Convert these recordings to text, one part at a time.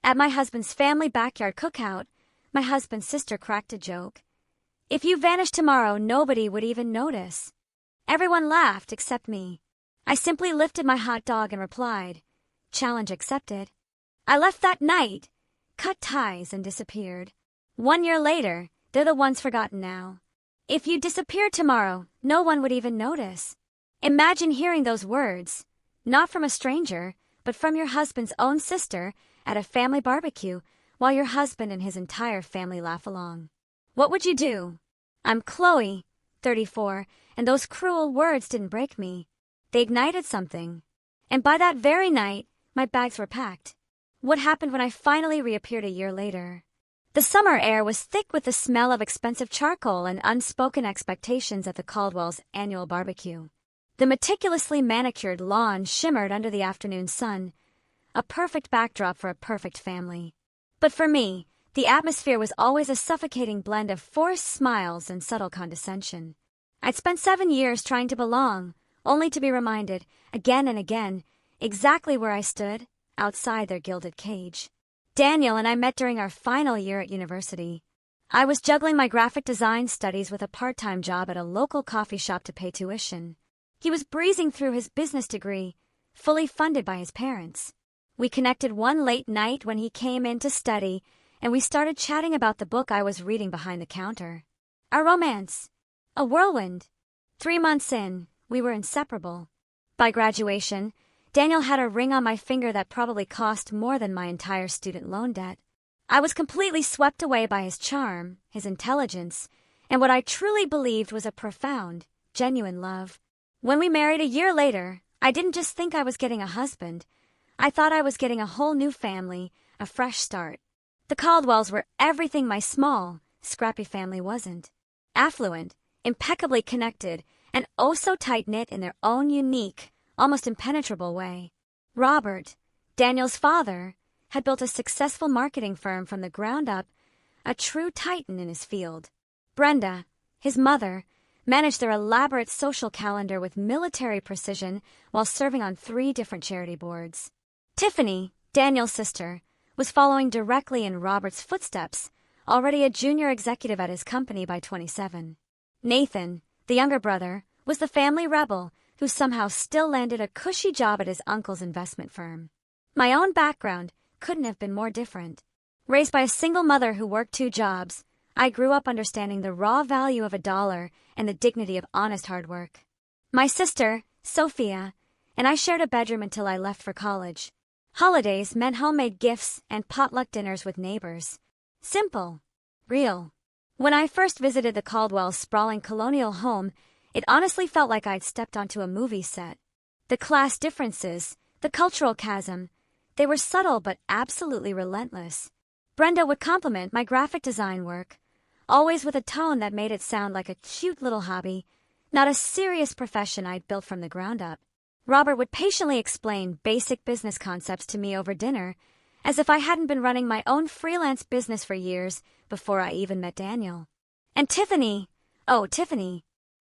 At my husband's family backyard cookout, my husband's sister cracked a joke. If you vanished tomorrow, nobody would even notice. Everyone laughed except me. I simply lifted my hot dog and replied, "Challenge accepted." I left that night, cut ties, and disappeared. 1 year later, they're the ones forgotten now. If you disappeared tomorrow, no one would even notice. Imagine hearing those words, not from a stranger, but from your husband's own sister at a family barbecue, while your husband and his entire family laugh along. What would you do? I'm Chloe, 34, and those cruel words didn't break me. They ignited something. And by that very night, my bags were packed. What happened when I finally reappeared a year later? The summer air was thick with the smell of expensive charcoal and unspoken expectations at the Caldwell's annual barbecue. The meticulously manicured lawn shimmered under the afternoon sun, a perfect backdrop for a perfect family. But for me, the atmosphere was always a suffocating blend of forced smiles and subtle condescension. I'd spent 7 years trying to belong, only to be reminded, again and again, exactly where I stood, outside their gilded cage. Daniel and I met during our final year at university. I was juggling my graphic design studies with a part-time job at a local coffee shop to pay tuition. He was breezing through his business degree, fully funded by his parents. We connected one late night when he came in to study, and we started chatting about the book I was reading behind the counter. Our romance, a whirlwind. 3 months in, we were inseparable. By graduation, Daniel had a ring on my finger that probably cost more than my entire student loan debt. I was completely swept away by his charm, his intelligence, and what I truly believed was a profound, genuine love. When we married a year later, I didn't just think I was getting a husband. I thought I was getting a whole new family, a fresh start. The Caldwells were everything my small, scrappy family wasn't. Affluent, impeccably connected, and oh so tight-knit in their own unique, almost impenetrable way. Robert, Daniel's father, had built a successful marketing firm from the ground up, a true titan in his field. Brenda, his mother, managed their elaborate social calendar with military precision while serving on 3 different charity boards. Tiffany, Daniel's sister, was following directly in Robert's footsteps, already a junior executive at his company by 27. Nathan, the younger brother, was the family rebel who somehow still landed a cushy job at his uncle's investment firm. My own background couldn't have been more different. Raised by a single mother who worked 2 jobs, I grew up understanding the raw value of a dollar and the dignity of honest hard work. My sister, Sophia, and I shared a bedroom until I left for college. Holidays meant homemade gifts and potluck dinners with neighbors. Simple. Real. When I first visited the Caldwell's sprawling colonial home, it honestly felt like I'd stepped onto a movie set. The class differences, the cultural chasm, they were subtle but absolutely relentless. Brenda would compliment my graphic design work, always with a tone that made it sound like a cute little hobby, not a serious profession I'd built from the ground up. Robert would patiently explain basic business concepts to me over dinner, as if I hadn't been running my own freelance business for years before I even met Daniel. And Tiffany,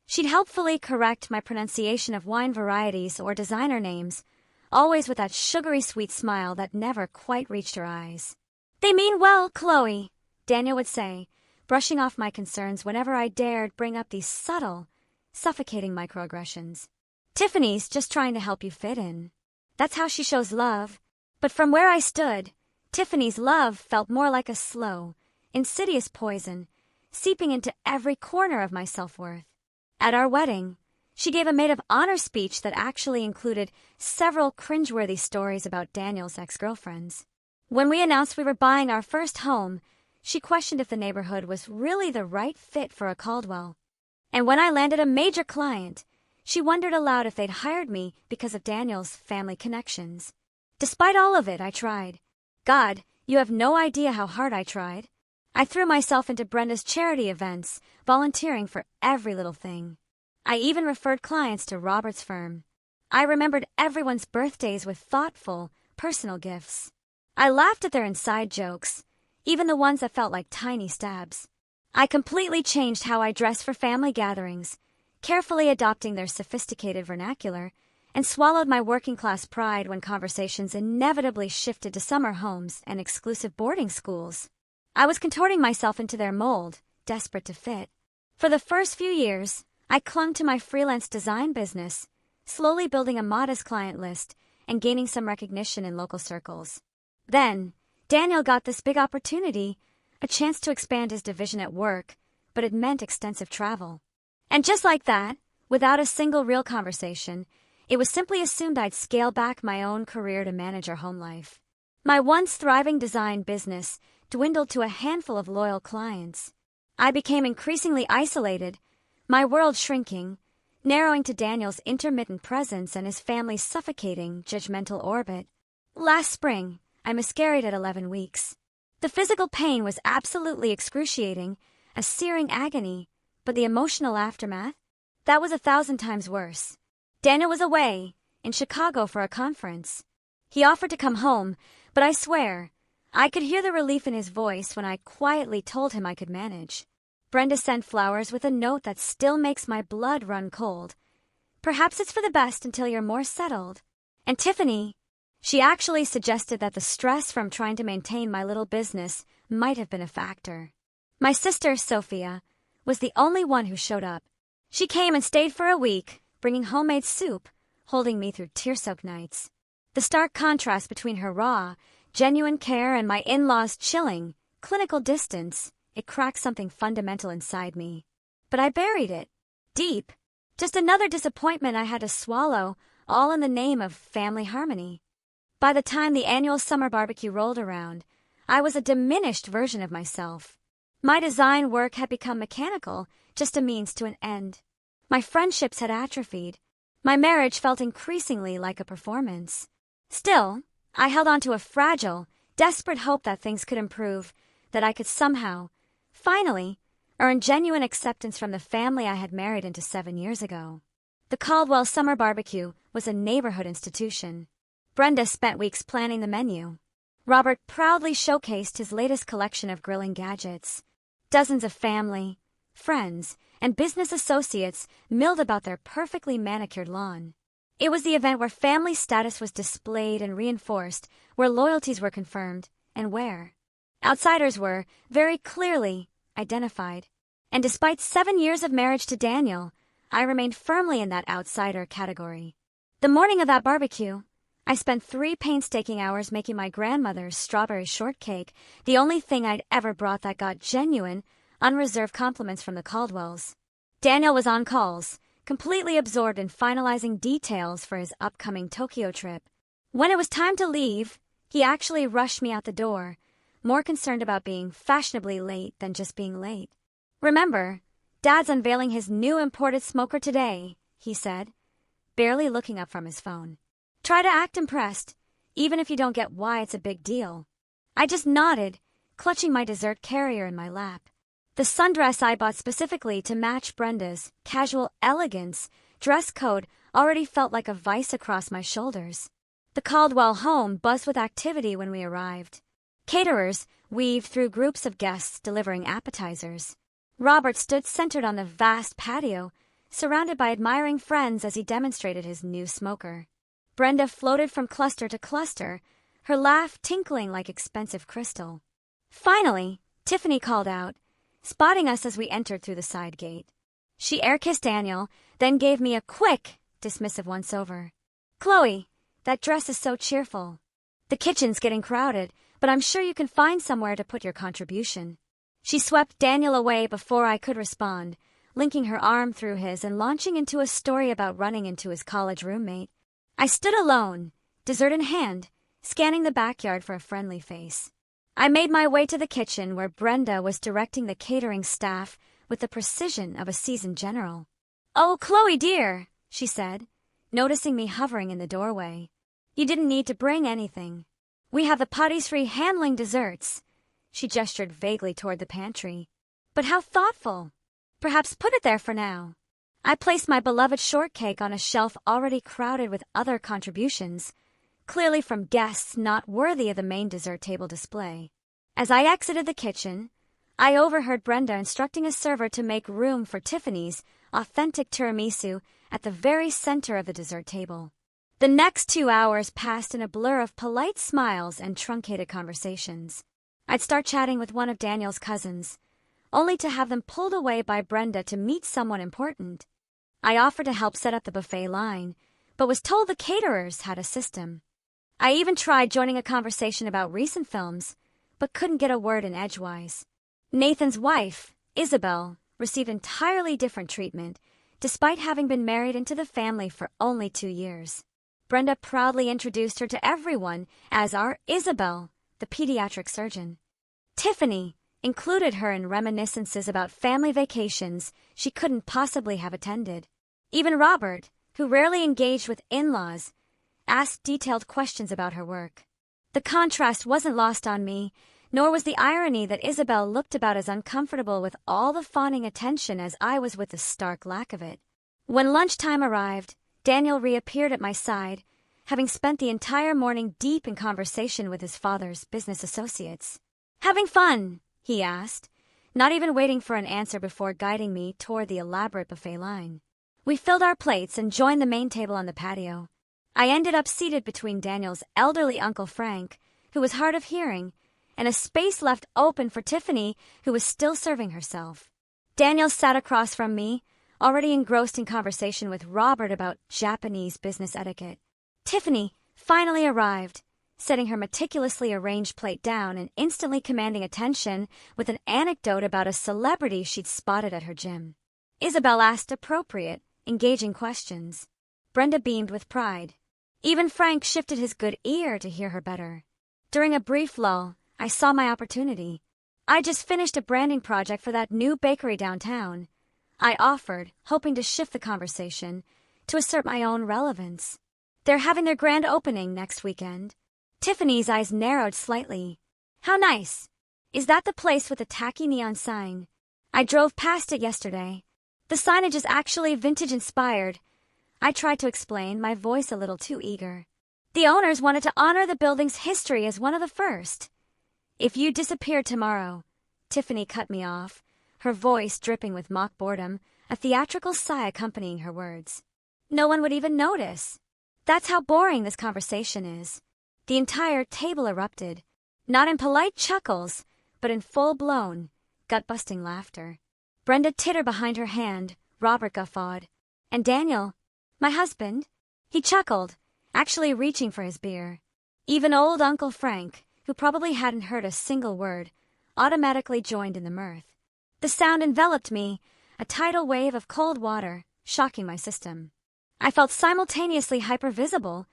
she'd helpfully correct my pronunciation of wine varieties or designer names, always with that sugary sweet smile that never quite reached her eyes. "They mean well, Chloe," Daniel would say, brushing off my concerns whenever I dared bring up these subtle, suffocating microaggressions. "Tiffany's just trying to help you fit in. That's how she shows love." But from where I stood, Tiffany's love felt more like a slow, insidious poison, seeping into every corner of my self-worth. At our wedding, she gave a maid of honor speech that actually included several cringeworthy stories about Daniel's ex-girlfriends. When we announced we were buying our first home, she questioned if the neighborhood was really the right fit for a Caldwell. And when I landed a major client, she wondered aloud if they'd hired me because of Daniel's family connections. Despite all of it, I tried. God, you have no idea how hard I tried. I threw myself into Brenda's charity events, volunteering for every little thing. I even referred clients to Robert's firm. I remembered everyone's birthdays with thoughtful, personal gifts. I laughed at their inside jokes, even the ones that felt like tiny stabs. I completely changed how I dressed for family gatherings, carefully adopting their sophisticated vernacular, and swallowed my working-class pride when conversations inevitably shifted to summer homes and exclusive boarding schools. I was contorting myself into their mold, desperate to fit. For the first few years, I clung to my freelance design business, slowly building a modest client list and gaining some recognition in local circles. Then, Daniel got this big opportunity, a chance to expand his division at work, but it meant extensive travel. And just like that, without a single real conversation, it was simply assumed I'd scale back my own career to manage our home life. My once thriving design business dwindled to a handful of loyal clients. I became increasingly isolated, my world shrinking, narrowing to Daniel's intermittent presence and his family's suffocating, judgmental orbit. Last spring, I miscarried at 11 weeks. The physical pain was absolutely excruciating, a searing agony, but the emotional aftermath? That was 1,000 times worse. Daniel was away, in Chicago for a conference. He offered to come home, but I swear, I could hear the relief in his voice when I quietly told him I could manage. Brenda sent flowers with a note that still makes my blood run cold. Perhaps it's for the best until you're more settled. And Tiffany, she actually suggested that the stress from trying to maintain my little business might have been a factor. My sister, Sophia, was the only one who showed up. She came and stayed for a week, bringing homemade soup, holding me through tear-soaked nights. The stark contrast between her raw, genuine care and my in-laws' chilling, clinical distance, it cracked something fundamental inside me. But I buried it. Deep. Just another disappointment I had to swallow, all in the name of family harmony. By the time the annual summer barbecue rolled around, I was a diminished version of myself. My design work had become mechanical, just a means to an end. My friendships had atrophied. My marriage felt increasingly like a performance. Still, I held on to a fragile, desperate hope that things could improve, that I could somehow, finally, earn genuine acceptance from the family I had married into 7 years ago. The Caldwell Summer Barbecue was a neighborhood institution. Brenda spent weeks planning the menu. Robert proudly showcased his latest collection of grilling gadgets. Dozens of family, friends, and business associates milled about their perfectly manicured lawn. It was the event where family status was displayed and reinforced, where loyalties were confirmed, and where outsiders were, very clearly, identified. And despite 7 years of marriage to Daniel, I remained firmly in that outsider category. The morning of that barbecue, I spent 3 painstaking hours making my grandmother's strawberry shortcake, the only thing I'd ever brought that got genuine, unreserved compliments from the Caldwells. Daniel was on calls, completely absorbed in finalizing details for his upcoming Tokyo trip. When it was time to leave, he actually rushed me out the door, more concerned about being fashionably late than just being late. "Remember, Dad's unveiling his new imported smoker today," he said, barely looking up from his phone. "Try to act impressed, even if you don't get why it's a big deal." I just nodded, clutching my dessert carrier in my lap. The sundress I bought specifically to match Brenda's casual elegance dress code already felt like a vice across my shoulders. The Caldwell home buzzed with activity when we arrived. Caterers weaved through groups of guests delivering appetizers. Robert stood centered on the vast patio, surrounded by admiring friends as he demonstrated his new smoker. Brenda floated from cluster to cluster, her laugh tinkling like expensive crystal. Finally, Tiffany called out, spotting us as we entered through the side gate. She air-kissed Daniel, then gave me a quick, dismissive once-over. "Chloe, that dress is so cheerful. The kitchen's getting crowded, but I'm sure you can find somewhere to put your contribution." She swept Daniel away before I could respond, linking her arm through his and launching into a story about running into his college roommate. I stood alone, dessert in hand, scanning the backyard for a friendly face. I made my way to the kitchen where Brenda was directing the catering staff with the precision of a seasoned general. "Oh, Chloe dear," she said, noticing me hovering in the doorway. "You didn't need to bring anything. We have the patisserie handling desserts." She gestured vaguely toward the pantry. "But how thoughtful. Perhaps put it there for now." I placed my beloved shortcake on a shelf already crowded with other contributions, clearly from guests not worthy of the main dessert table display. As I exited the kitchen, I overheard Brenda instructing a server to make room for Tiffany's authentic tiramisu at the very center of the dessert table. The next 2 hours passed in a blur of polite smiles and truncated conversations. I'd start chatting with one of Daniel's cousins, only to have them pulled away by Brenda to meet someone important. I offered to help set up the buffet line, but was told the caterers had a system. I even tried joining a conversation about recent films, but couldn't get a word in edgewise. Nathan's wife, Isabel, received entirely different treatment, despite having been married into the family for only 2 years. Brenda proudly introduced her to everyone as our Isabel, the pediatric surgeon. Tiffany included her in reminiscences about family vacations she couldn't possibly have attended. Even Robert, who rarely engaged with in-laws, asked detailed questions about her work. The contrast wasn't lost on me, nor was the irony that Isabel looked about as uncomfortable with all the fawning attention as I was with the stark lack of it. When lunchtime arrived, Daniel reappeared at my side, having spent the entire morning deep in conversation with his father's business associates. "Having fun?" he asked, not even waiting for an answer before guiding me toward the elaborate buffet line. We filled our plates and joined the main table on the patio. I ended up seated between Daniel's elderly Uncle Frank, who was hard of hearing, and a space left open for Tiffany, who was still serving herself. Daniel sat across from me, already engrossed in conversation with Robert about Japanese business etiquette. Tiffany finally arrived, setting her meticulously arranged plate down and instantly commanding attention with an anecdote about a celebrity she'd spotted at her gym. Isabel asked appropriate, engaging questions. Brenda beamed with pride. Even Frank shifted his good ear to hear her better. During a brief lull, I saw my opportunity. I just finished a branding project for that new bakery downtown. I offered, hoping to shift the conversation, to assert my own relevance. They're having their grand opening next weekend. Tiffany's eyes narrowed slightly. How nice. Is that the place with the tacky neon sign? I drove past it yesterday. The signage is actually vintage-inspired. I tried to explain, my voice a little too eager. The owners wanted to honor the building's history as one of the first. If you disappeared tomorrow, Tiffany cut me off, her voice dripping with mock boredom, a theatrical sigh accompanying her words. No one would even notice. That's how boring this conversation is. The entire table erupted, not in polite chuckles, but in full-blown, gut-busting laughter. Brenda tittered behind her hand, Robert guffawed. And Daniel, my husband, he chuckled, actually reaching for his beer. Even old Uncle Frank, who probably hadn't heard a single word, automatically joined in the mirth. The sound enveloped me, a tidal wave of cold water, shocking my system. I felt simultaneously hypervisible,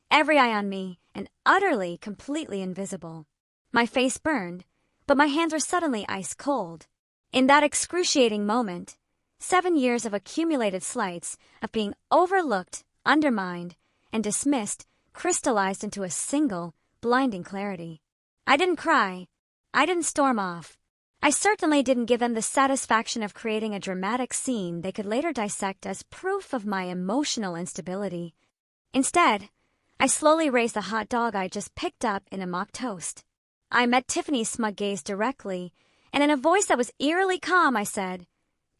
every eye on me, and utterly, completely invisible. My face burned, but my hands were suddenly ice cold. In that excruciating moment, 7 years of accumulated slights, of being overlooked, undermined, and dismissed, crystallized into a single, blinding clarity. I didn't cry. I didn't storm off. I certainly didn't give them the satisfaction of creating a dramatic scene they could later dissect as proof of my emotional instability. Instead, I slowly raised the hot dog I just picked up in a mock toast. I met Tiffany's smug gaze directly, and in a voice that was eerily calm, I said,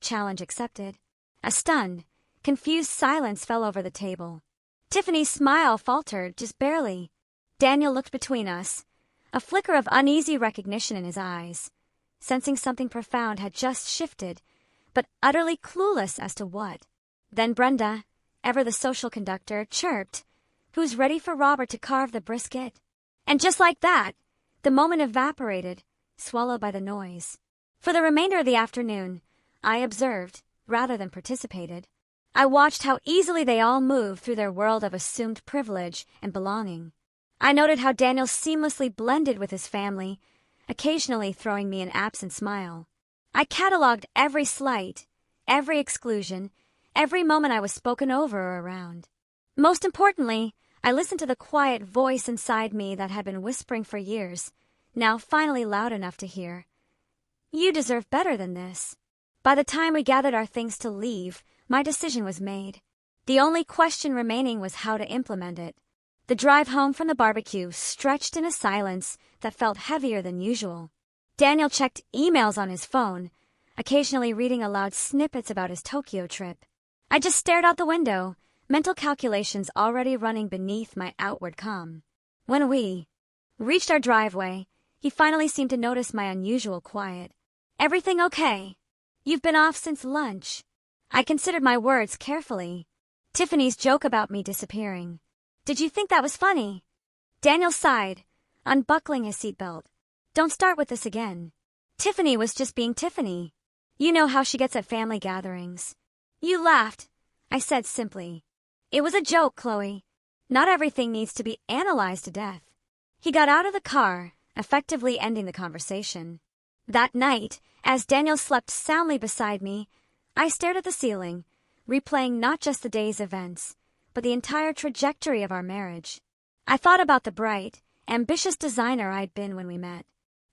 "Challenge accepted." A stunned, confused silence fell over the table. Tiffany's smile faltered, just barely. Daniel looked between us, a flicker of uneasy recognition in his eyes, sensing something profound had just shifted, but utterly clueless as to what. Then Brenda, ever the social conductor, chirped, "Who's ready for Robert to carve the brisket?" And just like that, the moment evaporated, swallowed by the noise. For the remainder of the afternoon, I observed, rather than participated. I watched how easily they all moved through their world of assumed privilege and belonging. I noted how Daniel seamlessly blended with his family, occasionally throwing me an absent smile. I catalogued every slight, every exclusion, every moment I was spoken over or around. Most importantly, I listened to the quiet voice inside me that had been whispering for years, now finally loud enough to hear. "You deserve better than this." By the time we gathered our things to leave, my decision was made. The only question remaining was how to implement it. The drive home from the barbecue stretched in a silence that felt heavier than usual. Daniel checked emails on his phone, occasionally reading aloud snippets about his Tokyo trip. I just stared out the window, mental calculations already running beneath my outward calm. When we reached our driveway, he finally seemed to notice my unusual quiet. "Everything okay? You've been off since lunch." I considered my words carefully. Tiffany's joke about me disappearing. "Did you think that was funny?" Daniel sighed, unbuckling his seatbelt. "Don't start with this again. Tiffany was just being Tiffany. You know how she gets at family gatherings." "You laughed," I said simply. "It was a joke, Chloe. Not everything needs to be analyzed to death." He got out of the car, effectively ending the conversation. That night, as Daniel slept soundly beside me, I stared at the ceiling, replaying not just the day's events, but the entire trajectory of our marriage. I thought about the bright, ambitious designer I'd been when we met.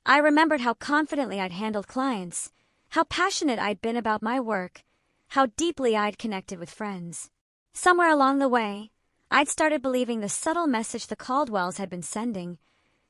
I remembered how confidently I'd handled clients, how passionate I'd been about my work, how deeply I'd connected with friends. Somewhere along the way, I'd started believing the subtle message the Caldwells had been sending,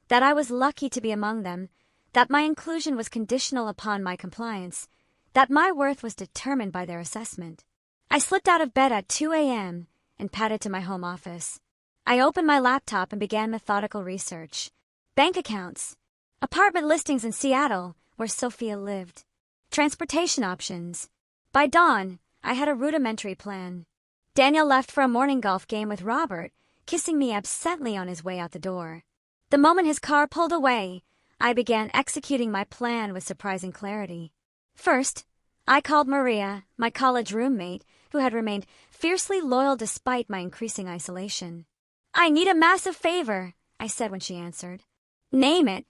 that I was lucky to be among them, that my inclusion was conditional upon my compliance, that my worth was determined by their assessment. I slipped out of bed at 2 a.m. and padded to my home office. I opened my laptop and began methodical research. Bank accounts, apartment listings in Seattle, where Sophia lived, transportation options. By dawn, I had a rudimentary plan. Daniel left for a morning golf game with Robert, kissing me absently on his way out the door. The moment his car pulled away, I began executing my plan with surprising clarity. First, I called Maria, my college roommate, who had remained fiercely loyal despite my increasing isolation. "I need a massive favor," I said when she answered. "Name it,"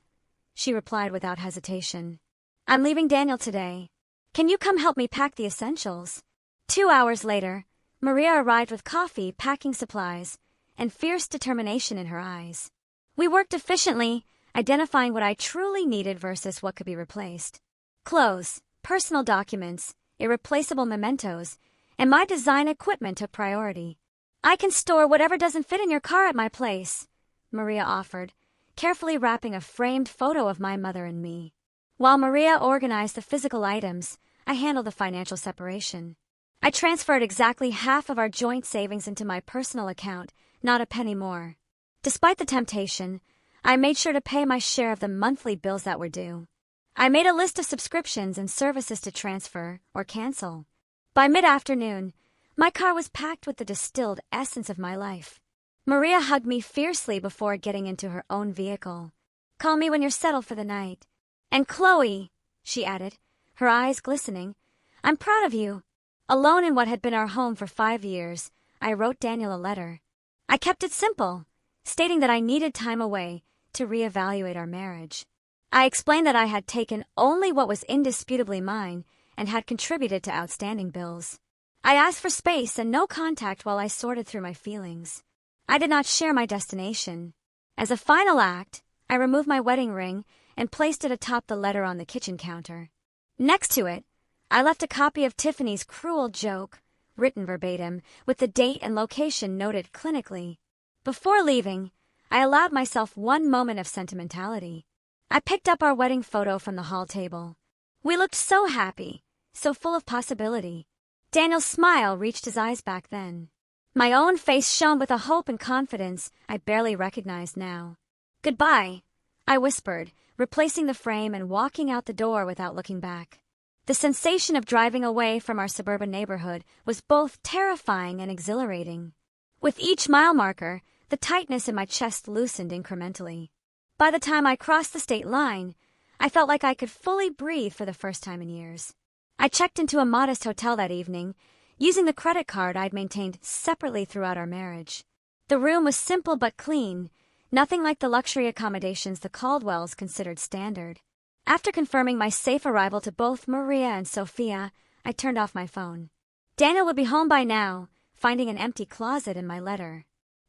she replied without hesitation. "I'm leaving Daniel today. Can you come help me pack the essentials?" 2 hours later, Maria arrived with coffee, packing supplies, and fierce determination in her eyes. We worked efficiently, identifying what I truly needed versus what could be replaced. Clothes, personal documents, irreplaceable mementos, and my design equipment took priority. "I can store whatever doesn't fit in your car at my place," Maria offered, carefully wrapping a framed photo of my mother and me. While Maria organized the physical items, I handled the financial separation. I transferred exactly half of our joint savings into my personal account, not a penny more. Despite the temptation, I made sure to pay my share of the monthly bills that were due. I made a list of subscriptions and services to transfer or cancel. By mid-afternoon, my car was packed with the distilled essence of my life. Maria hugged me fiercely before getting into her own vehicle. "Call me when you're settled for the night. And Chloe," she added, her eyes glistening, "I'm proud of you." Alone in what had been our home for 5 years, I wrote Daniel a letter. I kept it simple, stating that I needed time away to reevaluate our marriage. I explained that I had taken only what was indisputably mine and had contributed to outstanding bills. I asked for space and no contact while I sorted through my feelings. I did not share my destination. As a final act, I removed my wedding ring and placed it atop the letter on the kitchen counter. Next to it, I left a copy of Tiffany's cruel joke, written verbatim, with the date and location noted clinically. Before leaving, I allowed myself one moment of sentimentality. I picked up our wedding photo from the hall table. We looked so happy, so full of possibility. Daniel's smile reached his eyes back then. My own face shone with a hope and confidence I barely recognized now. "Goodbye," I whispered, replacing the frame and walking out the door without looking back. The sensation of driving away from our suburban neighborhood was both terrifying and exhilarating. With each mile marker, the tightness in my chest loosened incrementally. By the time I crossed the state line, I felt like I could fully breathe for the first time in years. I checked into a modest hotel that evening, using the credit card I'd maintained separately throughout our marriage. The room was simple but clean, nothing like the luxury accommodations the Caldwells considered standard. After confirming my safe arrival to both Maria and Sophia, I turned off my phone. Daniel would be home by now, finding an empty closet in my letter.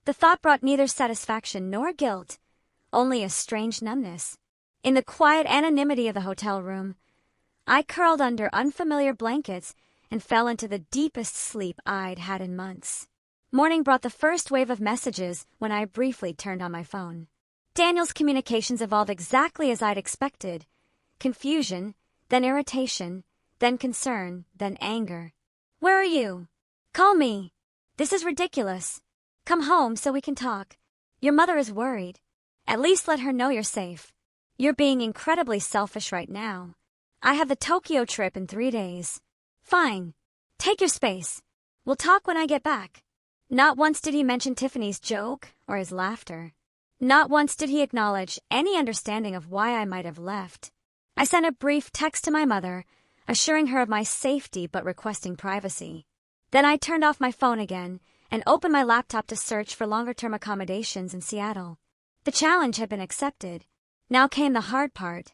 The thought brought neither satisfaction nor guilt, only a strange numbness. In the quiet anonymity of the hotel room, I curled under unfamiliar blankets and fell into the deepest sleep I'd had in months. Morning brought the first wave of messages when I briefly turned on my phone. Daniel's communications evolved exactly as I'd expected. Confusion, then irritation, then concern, then anger. "Where are you? Call me." This is ridiculous. Come home so we can talk. Your mother is worried. At least let her know you're safe. You're being incredibly selfish right now. I have the Tokyo trip in 3 days. Fine. Take your space. We'll talk when I get back. Not once did he mention Tiffany's joke or his laughter. Not once did he acknowledge any understanding of why I might have left. I sent a brief text to my mother, assuring her of my safety but requesting privacy. Then I turned off my phone again and opened my laptop to search for longer-term accommodations in Seattle. The challenge had been accepted. Now came the hard part.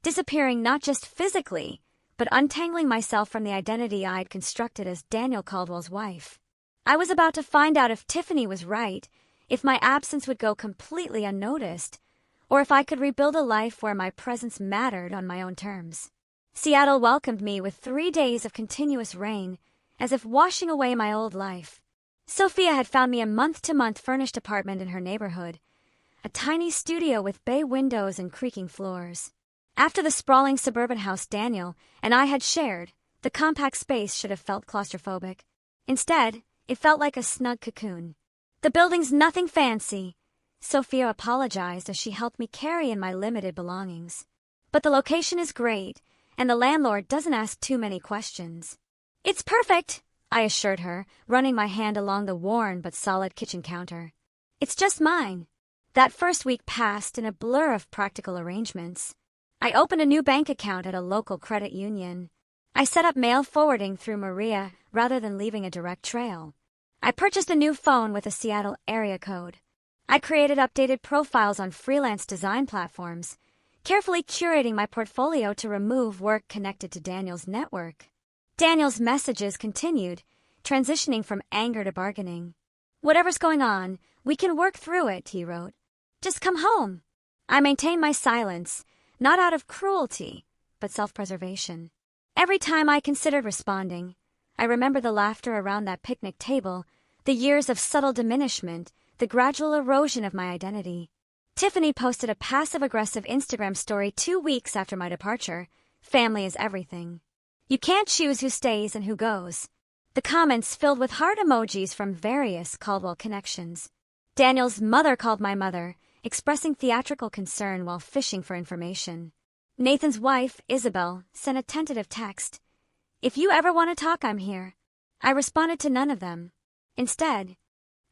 Disappearing not just physically, but untangling myself from the identity I'd constructed as Daniel Caldwell's wife. I was about to find out if Tiffany was right, if my absence would go completely unnoticed, or if I could rebuild a life where my presence mattered on my own terms. Seattle welcomed me with 3 days of continuous rain, as if washing away my old life. Sophia had found me a month-to-month furnished apartment in her neighborhood, a tiny studio with bay windows and creaking floors. After the sprawling suburban house Daniel and I had shared, the compact space should have felt claustrophobic. Instead, it felt like a snug cocoon. The building's nothing fancy, Sophia apologized as she helped me carry in my limited belongings. But the location is great, and the landlord doesn't ask too many questions. It's perfect, I assured her, running my hand along the worn but solid kitchen counter. It's just mine. That first week passed in a blur of practical arrangements. I opened a new bank account at a local credit union. I set up mail forwarding through Maria rather than leaving a direct trail. I purchased a new phone with a Seattle area code. I created updated profiles on freelance design platforms, carefully curating my portfolio to remove work connected to Daniel's network. Daniel's messages continued, transitioning from anger to bargaining. Whatever's going on, we can work through it, he wrote. Just come home. I maintained my silence, not out of cruelty, but self-preservation. Every time I considered responding, I remember the laughter around that picnic table, the years of subtle diminishment, the gradual erosion of my identity. Tiffany posted a passive-aggressive Instagram story 2 weeks after my departure. Family is everything. You can't choose who stays and who goes. The comments filled with heart emojis from various Caldwell connections. Daniel's mother called my mother, expressing theatrical concern while fishing for information. Nathan's wife, Isabel, sent a tentative text. If you ever want to talk, I'm here. I responded to none of them. Instead,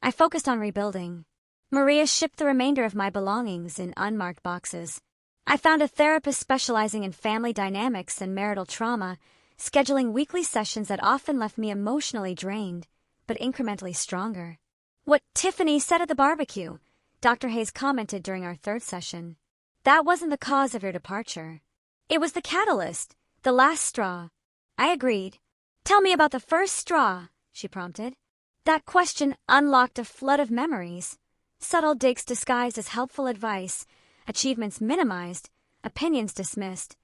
I focused on rebuilding. Maria shipped the remainder of my belongings in unmarked boxes. I found a therapist specializing in family dynamics and marital trauma, scheduling weekly sessions that often left me emotionally drained, but incrementally stronger. What Tiffany said at the barbecue, Dr. Hayes commented during our 3rd session. That wasn't the cause of your departure. It was the catalyst, the last straw. I agreed. Tell me about the first straw, she prompted. That question unlocked a flood of memories. Subtle digs disguised as helpful advice, achievements minimized, opinions dismissed,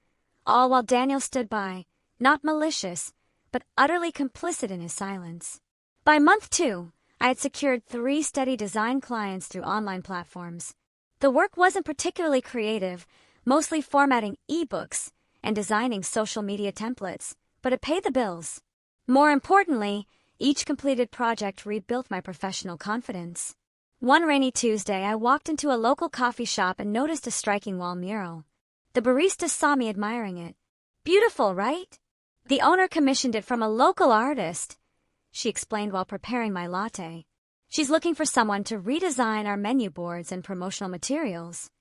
all while Daniel stood by, not malicious, but utterly complicit in his silence. By month 2, I had secured 3 steady design clients through online platforms. The work wasn't particularly creative, mostly formatting ebooks and designing social media templates, but it paid the bills. More importantly, each completed project rebuilt my professional confidence. One rainy Tuesday, I walked into a local coffee shop and noticed a striking wall mural. The barista saw me admiring it. Beautiful, right? The owner commissioned it from a local artist, she explained while preparing my latte. She's looking for someone to redesign our menu boards and promotional materials.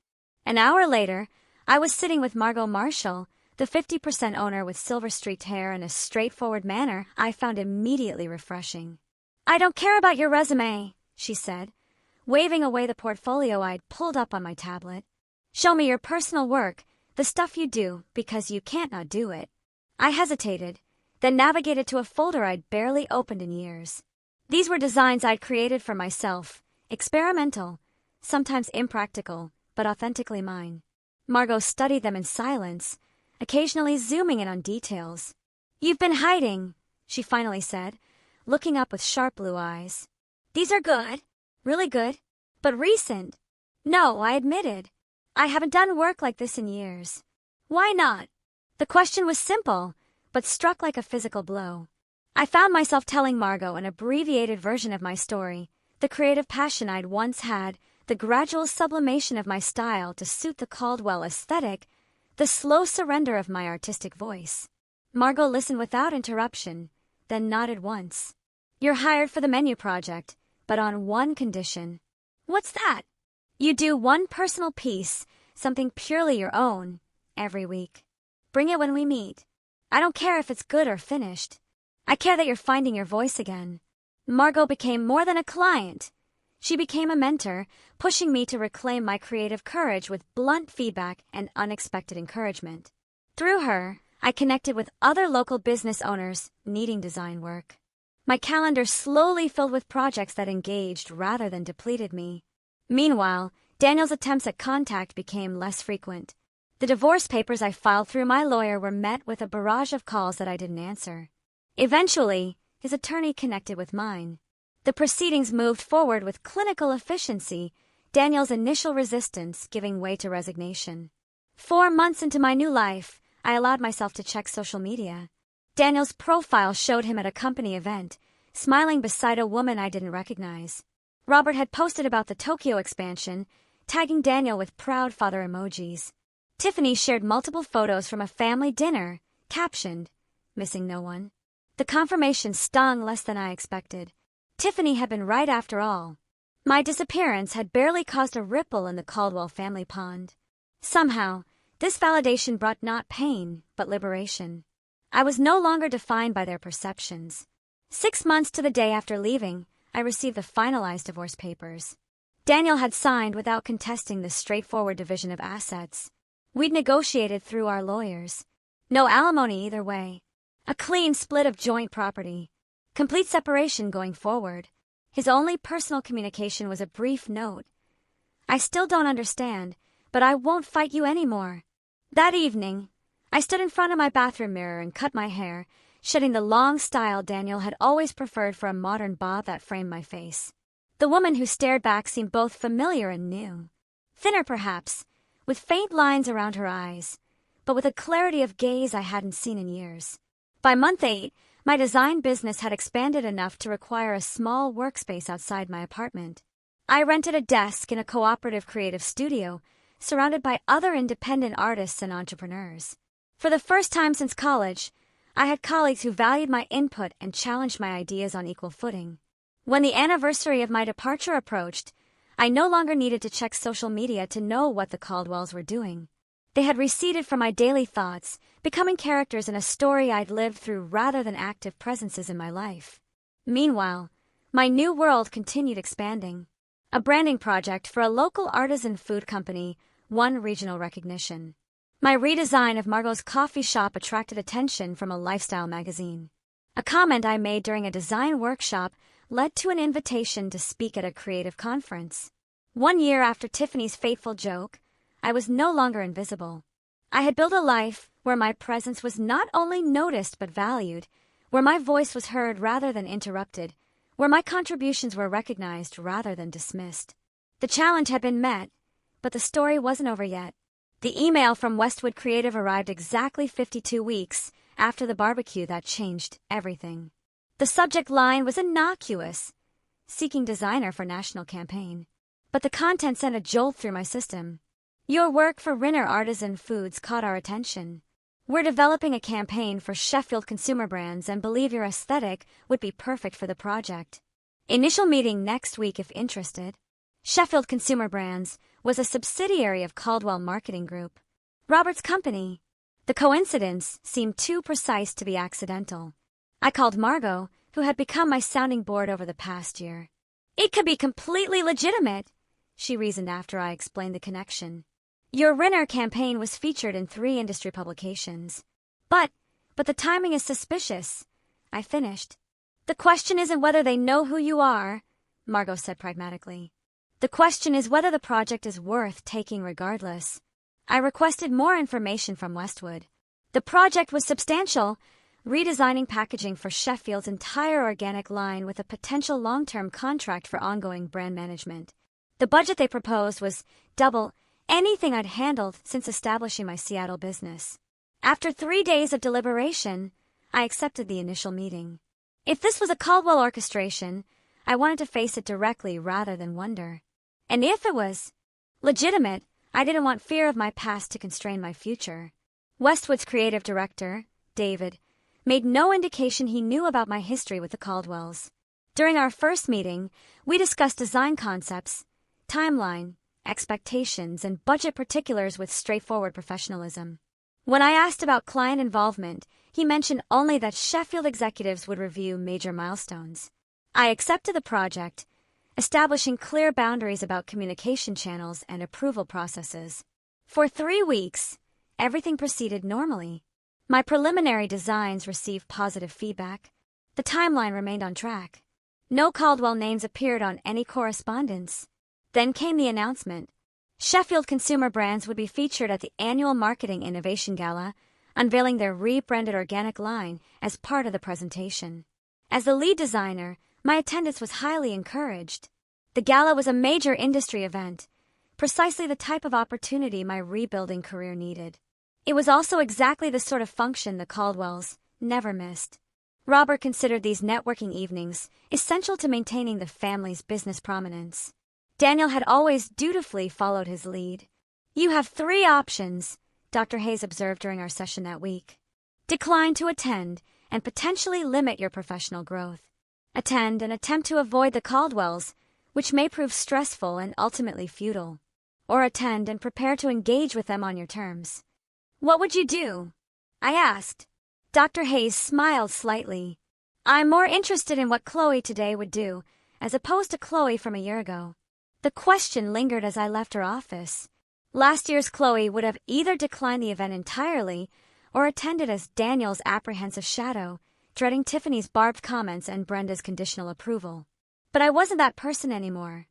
An hour later, I was sitting with Margot Marshall, the 50% owner with silver-streaked hair and a straightforward manner I found immediately refreshing. I don't care about your resume, she said, waving away the portfolio I'd pulled up on my tablet. Show me your personal work, the stuff you do, because you can't not do it. I hesitated, then navigated to a folder I'd barely opened in years. These were designs I'd created for myself, experimental, sometimes impractical, but authentically mine. Margot studied them in silence, occasionally zooming in on details. You've been hiding, she finally said, looking up with sharp blue eyes. These are good, really good, but recent. No, I admitted. I haven't done work like this in years. Why not? The question was simple, but struck like a physical blow. I found myself telling Margot an abbreviated version of my story, the creative passion I'd once had, the gradual sublimation of my style to suit the Caldwell aesthetic, the slow surrender of my artistic voice. Margot listened without interruption, then nodded once. "You're hired for the menu project, but on one condition." "What's that?" "You do one personal piece, something purely your own, every week. Bring it when we meet. I don't care if it's good or finished. I care that you're finding your voice again." Margot became more than a client. She became a mentor, pushing me to reclaim my creative courage with blunt feedback and unexpected encouragement. Through her, I connected with other local business owners needing design work. My calendar slowly filled with projects that engaged rather than depleted me. Meanwhile, Daniel's attempts at contact became less frequent. The divorce papers I filed through my lawyer were met with a barrage of calls that I didn't answer. Eventually, his attorney connected with mine. The proceedings moved forward with clinical efficiency, Daniel's initial resistance giving way to resignation. 4 months into my new life, I allowed myself to check social media. Daniel's profile showed him at a company event, smiling beside a woman I didn't recognize. Robert had posted about the Tokyo expansion, tagging Daniel with proud father emojis. Tiffany shared multiple photos from a family dinner, captioned, "Missing no one." The confirmation stung less than I expected. Tiffany had been right after all. My disappearance had barely caused a ripple in the Caldwell family pond. Somehow, this validation brought not pain, but liberation. I was no longer defined by their perceptions. 6 months to the day after leaving, I received the finalized divorce papers. Daniel had signed without contesting the straightforward division of assets. We'd negotiated through our lawyers. No alimony either way. A clean split of joint property. Complete separation going forward. His only personal communication was a brief note. "I still don't understand, but I won't fight you anymore." That evening, I stood in front of my bathroom mirror and cut my hair, shedding the long style Daniel had always preferred for a modern bob that framed my face. The woman who stared back seemed both familiar and new. Thinner perhaps, with faint lines around her eyes, but with a clarity of gaze I hadn't seen in years. By month 8, my design business had expanded enough to require a small workspace outside my apartment. I rented a desk in a cooperative creative studio, surrounded by other independent artists and entrepreneurs. For the first time since college, I had colleagues who valued my input and challenged my ideas on equal footing. When the anniversary of my departure approached, I no longer needed to check social media to know what the Caldwells were doing. They had receded from my daily thoughts, becoming characters in a story I'd lived through rather than active presences in my life. Meanwhile, my new world continued expanding. A branding project for a local artisan food company won regional recognition. My redesign of Margot's coffee shop attracted attention from a lifestyle magazine. A comment I made during a design workshop led to an invitation to speak at a creative conference. 1 year after Tiffany's fateful joke, I was no longer invisible. I had built a life where my presence was not only noticed but valued, where my voice was heard rather than interrupted, where my contributions were recognized rather than dismissed. The challenge had been met, but the story wasn't over yet. The email from Westwood Creative arrived exactly 52 weeks after the barbecue that changed everything. The subject line was innocuous, seeking designer for national campaign. But the content sent a jolt through my system. "Your work for Rinner Artisan Foods caught our attention. We're developing a campaign for Sheffield consumer brands and believe your aesthetic would be perfect for the project. Initial meeting next week if interested." Sheffield Consumer Brands was a subsidiary of Caldwell Marketing Group, Robert's company. The coincidence seemed too precise to be accidental. I called Margot, who had become my sounding board over the past year. "It could be completely legitimate," she reasoned after I explained the connection. "Your Rinner campaign was featured in 3 industry publications. But the timing is suspicious," I finished. "The question isn't whether they know who you are," Margot said pragmatically. "The question is whether the project is worth taking regardless." I requested more information from Westwood. The project was substantial, redesigning packaging for Sheffield's entire organic line with a potential long-term contract for ongoing brand management. The budget they proposed was double anything I'd handled since establishing my Seattle business. After 3 days of deliberation, I accepted the initial meeting. If this was a Caldwell orchestration, I wanted to face it directly rather than wonder. And if it was legitimate, I didn't want fear of my past to constrain my future. Westwood's creative director, David, made no indication he knew about my history with the Caldwells. During our first meeting, we discussed design concepts, timeline, expectations, and budget particulars with straightforward professionalism. When I asked about client involvement, he mentioned only that Sheffield executives would review major milestones. I accepted the project, establishing clear boundaries about communication channels and approval processes. For 3 weeks, everything proceeded normally. My preliminary designs received positive feedback. The timeline remained on track. No Caldwell names appeared on any correspondence. Then came the announcement. Sheffield consumer brands would be featured at the annual Marketing Innovation Gala, unveiling their rebranded organic line as part of the presentation. As the lead designer, my attendance was highly encouraged. The gala was a major industry event, precisely the type of opportunity my rebuilding career needed. It was also exactly the sort of function the Caldwells never missed. Robert considered these networking evenings essential to maintaining the family's business prominence. Daniel had always dutifully followed his lead. "You have 3 options," Dr. Hayes observed during our session that week. "Decline to attend and potentially limit your professional growth. Attend and attempt to avoid the Caldwells, which may prove stressful and ultimately futile. Or attend and prepare to engage with them on your terms." "What would you do?" I asked. Dr. Hayes smiled slightly. "I'm more interested in what Chloe today would do, as opposed to Chloe from a year ago." The question lingered as I left her office. Last year's Chloe would have either declined the event entirely or attended as Daniel's apprehensive shadow, dreading Tiffany's barbed comments and Brenda's conditional approval. But I wasn't that person anymore.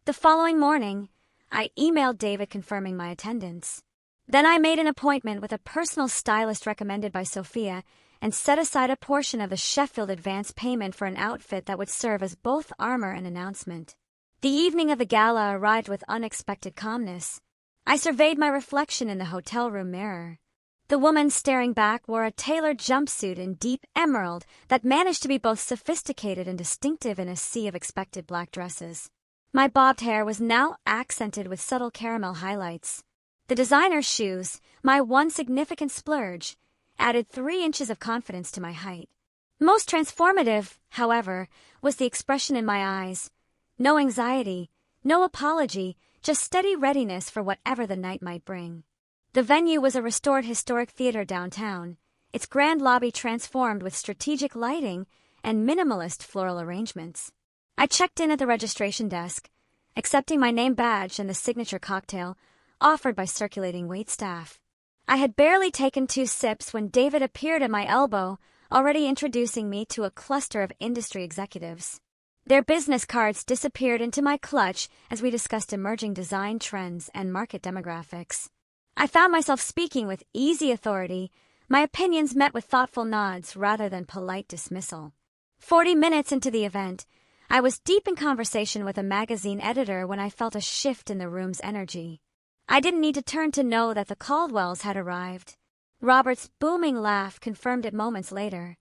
The following morning, I emailed David confirming my attendance. Then I made an appointment with a personal stylist recommended by Sophia and set aside a portion of the Sheffield advance payment for an outfit that would serve as both armor and announcement. The evening of the gala arrived with unexpected calmness. I surveyed my reflection in the hotel room mirror. The woman staring back wore a tailored jumpsuit in deep emerald that managed to be both sophisticated and distinctive in a sea of expected black dresses. My bobbed hair was now accented with subtle caramel highlights. The designer's shoes, my one significant splurge, added 3 inches of confidence to my height. Most transformative, however, was the expression in my eyes. No anxiety, no apology, just steady readiness for whatever the night might bring. The venue was a restored historic theater downtown, its grand lobby transformed with strategic lighting and minimalist floral arrangements. I checked in at the registration desk, accepting my name badge and the signature cocktail offered by circulating waitstaff. I had barely taken 2 sips when David appeared at my elbow, already introducing me to a cluster of industry executives. Their business cards disappeared into my clutch as we discussed emerging design trends and market demographics. I found myself speaking with easy authority, my opinions met with thoughtful nods rather than polite dismissal. 40 minutes into the event, I was deep in conversation with a magazine editor when I felt a shift in the room's energy. I didn't need to turn to know that the Caldwells had arrived. Robert's booming laugh confirmed it moments later.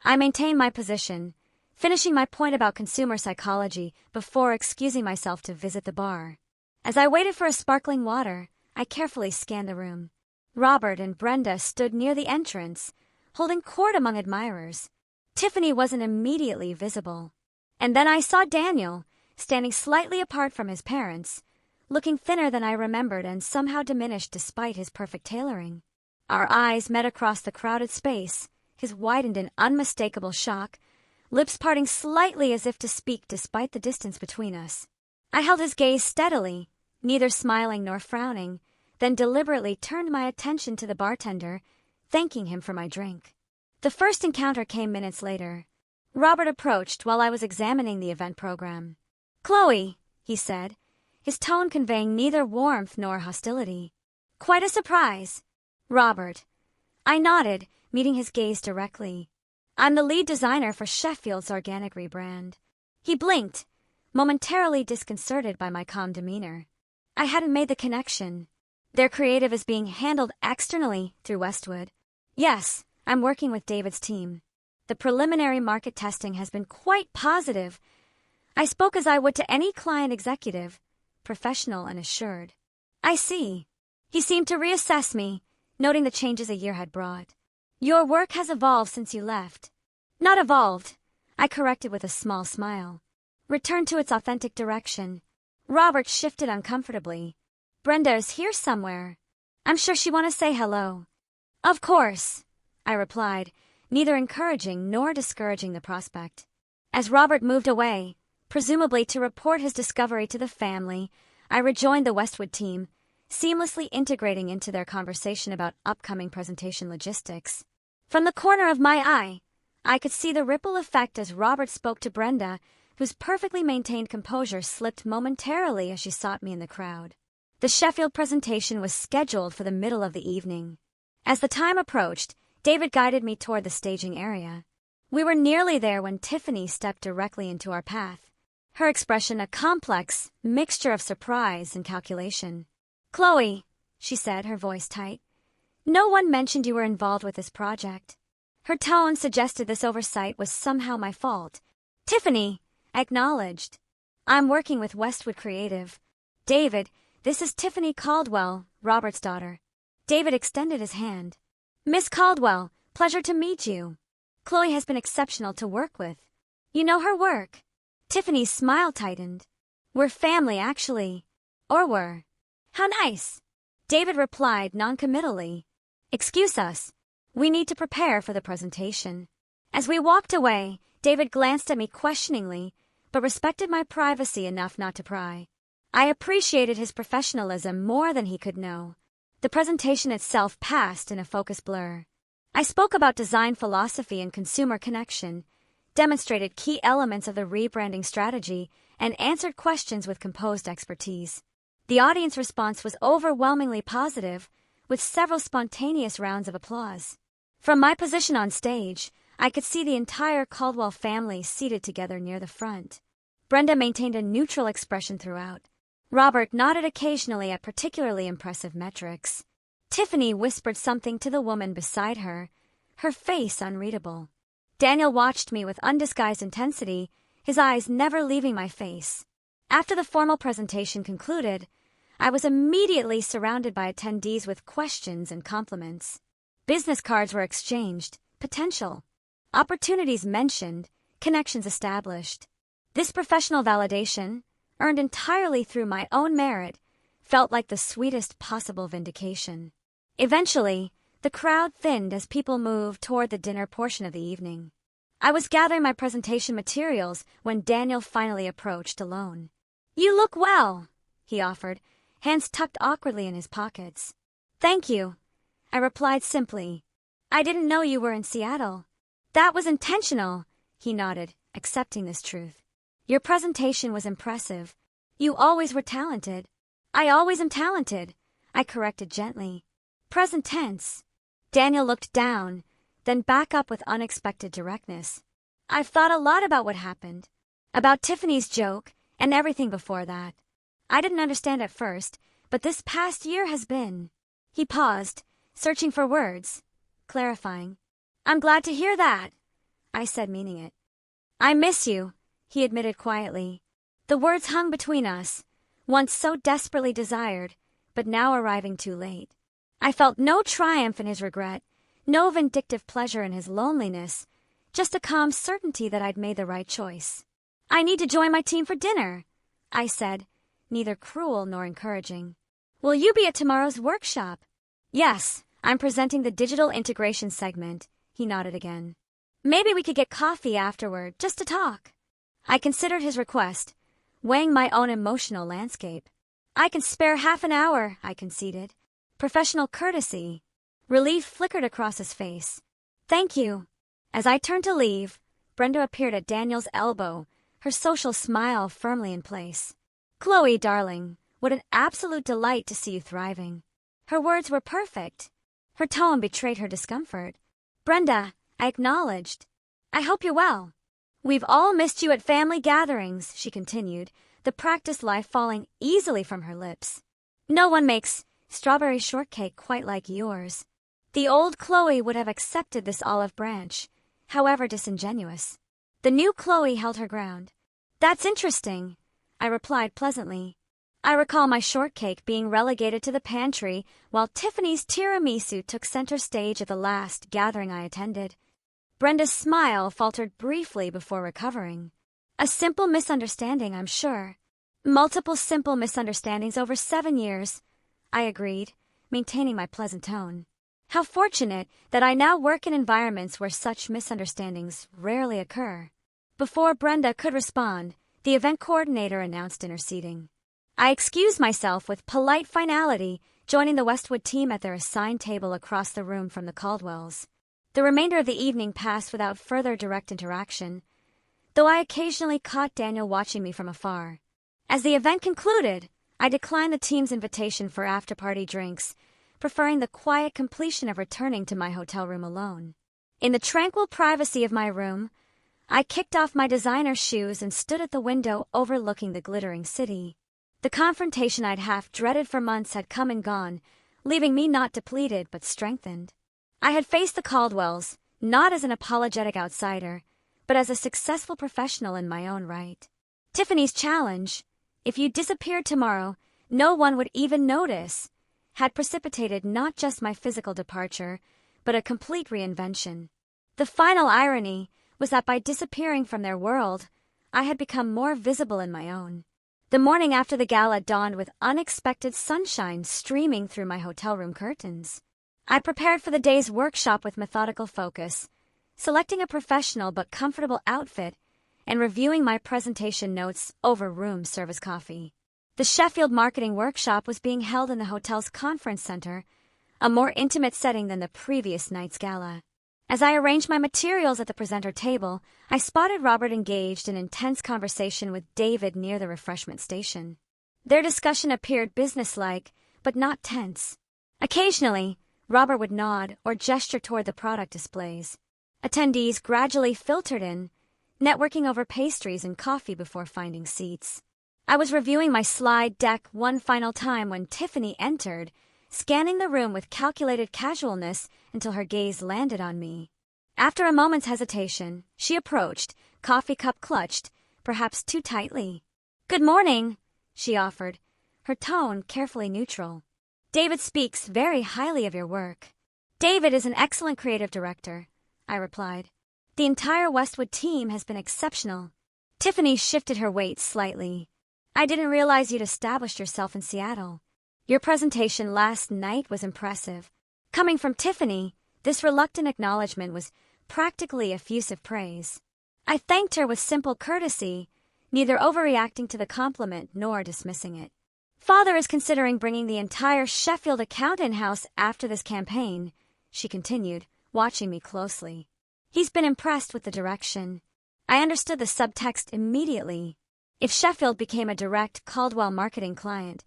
I maintained my position, finishing my point about consumer psychology before excusing myself to visit the bar. As I waited for a sparkling water, I carefully scanned the room. Robert and Brenda stood near the entrance, holding court among admirers. Tiffany wasn't immediately visible. And then I saw Daniel, standing slightly apart from his parents, looking thinner than I remembered and somehow diminished despite his perfect tailoring. Our eyes met across the crowded space, his widened in unmistakable shock, lips parting slightly as if to speak despite the distance between us. I held his gaze steadily, neither smiling nor frowning, then deliberately turned my attention to the bartender, thanking him for my drink. The first encounter came minutes later. Robert approached while I was examining the event program. "Chloe," he said, his tone conveying neither warmth nor hostility. "Quite a surprise." "Robert." I nodded, meeting his gaze directly. "I'm the lead designer for Sheffield's organic rebrand." He blinked, momentarily disconcerted by my calm demeanor. I hadn't made the connection. Their creative is being handled externally through Westwood. "Yes, I'm working with David's team." The preliminary market testing has been quite positive. I spoke as I would to any client executive, professional and assured. I see. He seemed to reassess me, noting the changes a year had brought. Your work has evolved since you left. Not evolved, I corrected with a small smile. Returned to its authentic direction. Robert shifted uncomfortably. Brenda is here somewhere. I'm sure she want to say hello. Of course, I replied, neither encouraging nor discouraging the prospect. As Robert moved away, presumably to report his discovery to the family, I rejoined the Westwood team, seamlessly integrating into their conversation about upcoming presentation logistics. From the corner of my eye, I could see the ripple effect as Robert spoke to Brenda, whose perfectly maintained composure slipped momentarily as she sought me in the crowd. The Sheffield presentation was scheduled for the middle of the evening. As the time approached, David guided me toward the staging area. We were nearly there when Tiffany stepped directly into our path, her expression a complex mixture of surprise and calculation. Chloe, she said, her voice tight, no one mentioned you were involved with this project. Her tone suggested this oversight was somehow my fault. Tiffany, I acknowledged. I'm working with Westwood Creative. David, this is Tiffany Caldwell, Robert's daughter. David extended his hand. Miss Caldwell, pleasure to meet you. Chloe has been exceptional to work with. You know her work. Tiffany's smile tightened. We're family, actually. Or were. How nice. David replied noncommittally. Excuse us. We need to prepare for the presentation. As we walked away, David glanced at me questioningly, but respected my privacy enough not to pry. I appreciated his professionalism more than he could know. The presentation itself passed in a focused blur. I spoke about design philosophy and consumer connection, demonstrated key elements of the rebranding strategy, and answered questions with composed expertise. The audience response was overwhelmingly positive, with several spontaneous rounds of applause. From my position on stage, I could see the entire Caldwell family seated together near the front. Brenda maintained a neutral expression throughout. Robert nodded occasionally at particularly impressive metrics. Tiffany whispered something to the woman beside her, her face unreadable. Daniel watched me with undisguised intensity, his eyes never leaving my face. After the formal presentation concluded, I was immediately surrounded by attendees with questions and compliments. Business cards were exchanged, potential opportunities mentioned, connections established. This professional validation, earned entirely through my own merit, felt like the sweetest possible vindication. Eventually, the crowd thinned as people moved toward the dinner portion of the evening. I was gathering my presentation materials when Daniel finally approached alone. You look well, he offered, hands tucked awkwardly in his pockets. Thank you, I replied simply. I didn't know you were in Seattle. That was intentional, he nodded, accepting this truth. Your presentation was impressive. You always were talented. I always am talented, I corrected gently. Present tense. Daniel looked down, then back up with unexpected directness. I've thought a lot about what happened. About Tiffany's joke, and everything before that. I didn't understand at first, but this past year has been. He paused, searching for words, clarifying. I'm glad to hear that, I said, meaning it. I miss you, he admitted quietly. The words hung between us, once so desperately desired, but now arriving too late. I felt no triumph in his regret, no vindictive pleasure in his loneliness, just a calm certainty that I'd made the right choice. I need to join my team for dinner, I said, neither cruel nor encouraging. Will you be at tomorrow's workshop? Yes, I'm presenting the digital integration segment, he nodded again. Maybe we could get coffee afterward, just to talk. I considered his request, weighing my own emotional landscape. I can spare half an hour, I conceded. Professional courtesy. Relief flickered across his face. Thank you. As I turned to leave, Brenda appeared at Daniel's elbow, her social smile firmly in place. Chloe, darling, what an absolute delight to see you thriving. Her words were perfect. Her tone betrayed her discomfort. Brenda, I acknowledged. I hope you're well. We've all missed you at family gatherings, she continued, the practiced life falling easily from her lips. No one makes strawberry shortcake quite like yours. The old Chloe would have accepted this olive branch, however disingenuous. The new Chloe held her ground. "That's interesting," I replied pleasantly. I recall my shortcake being relegated to the pantry while Tiffany's tiramisu took center stage at the last gathering I attended. Brenda's smile faltered briefly before recovering. "A simple misunderstanding, I'm sure." "Multiple simple misunderstandings over 7 years," I agreed, maintaining my pleasant tone. How fortunate that I now work in environments where such misunderstandings rarely occur. Before Brenda could respond, the event coordinator announced interceding. I excused myself with polite finality, joining the Westwood team at their assigned table across the room from the Caldwells. The remainder of the evening passed without further direct interaction, though I occasionally caught Daniel watching me from afar. As the event concluded, I declined the team's invitation for after-party drinks, preferring the quiet completion of returning to my hotel room alone. In the tranquil privacy of my room, I kicked off my designer shoes and stood at the window overlooking the glittering city. The confrontation I'd half dreaded for months had come and gone, leaving me not depleted but strengthened. I had faced the Caldwells, not as an apologetic outsider, but as a successful professional in my own right. Tiffany's challenge, "If you disappeared tomorrow, no one would even notice," had precipitated not just my physical departure, but a complete reinvention. The final irony was that by disappearing from their world, I had become more visible in my own. The morning after the gala dawned with unexpected sunshine streaming through my hotel room curtains. I prepared for the day's workshop with methodical focus, selecting a professional but comfortable outfit and reviewing my presentation notes over room service coffee. The Sheffield marketing workshop was being held in the hotel's conference center, a more intimate setting than the previous night's gala. As I arranged my materials at the presenter table, I spotted Robert engaged in intense conversation with David near the refreshment station. Their discussion appeared businesslike, but not tense. Occasionally, Robert would nod or gesture toward the product displays. Attendees gradually filtered in, networking over pastries and coffee before finding seats. I was reviewing my slide deck one final time when Tiffany entered, scanning the room with calculated casualness until her gaze landed on me. After a moment's hesitation, she approached, coffee cup clutched, perhaps too tightly. "Good morning," she offered, her tone carefully neutral. "David speaks very highly of your work." "David is an excellent creative director," I replied. "The entire Westwood team has been exceptional." Tiffany shifted her weight slightly. "I didn't realize you'd established yourself in Seattle. Your presentation last night was impressive." Coming from Tiffany, this reluctant acknowledgement was practically effusive praise. I thanked her with simple courtesy, neither overreacting to the compliment nor dismissing it. "Father is considering bringing the entire Sheffield account in-house after this campaign," she continued, watching me closely. "He's been impressed with the direction." I understood the subtext immediately. If Sheffield became a direct Caldwell marketing client,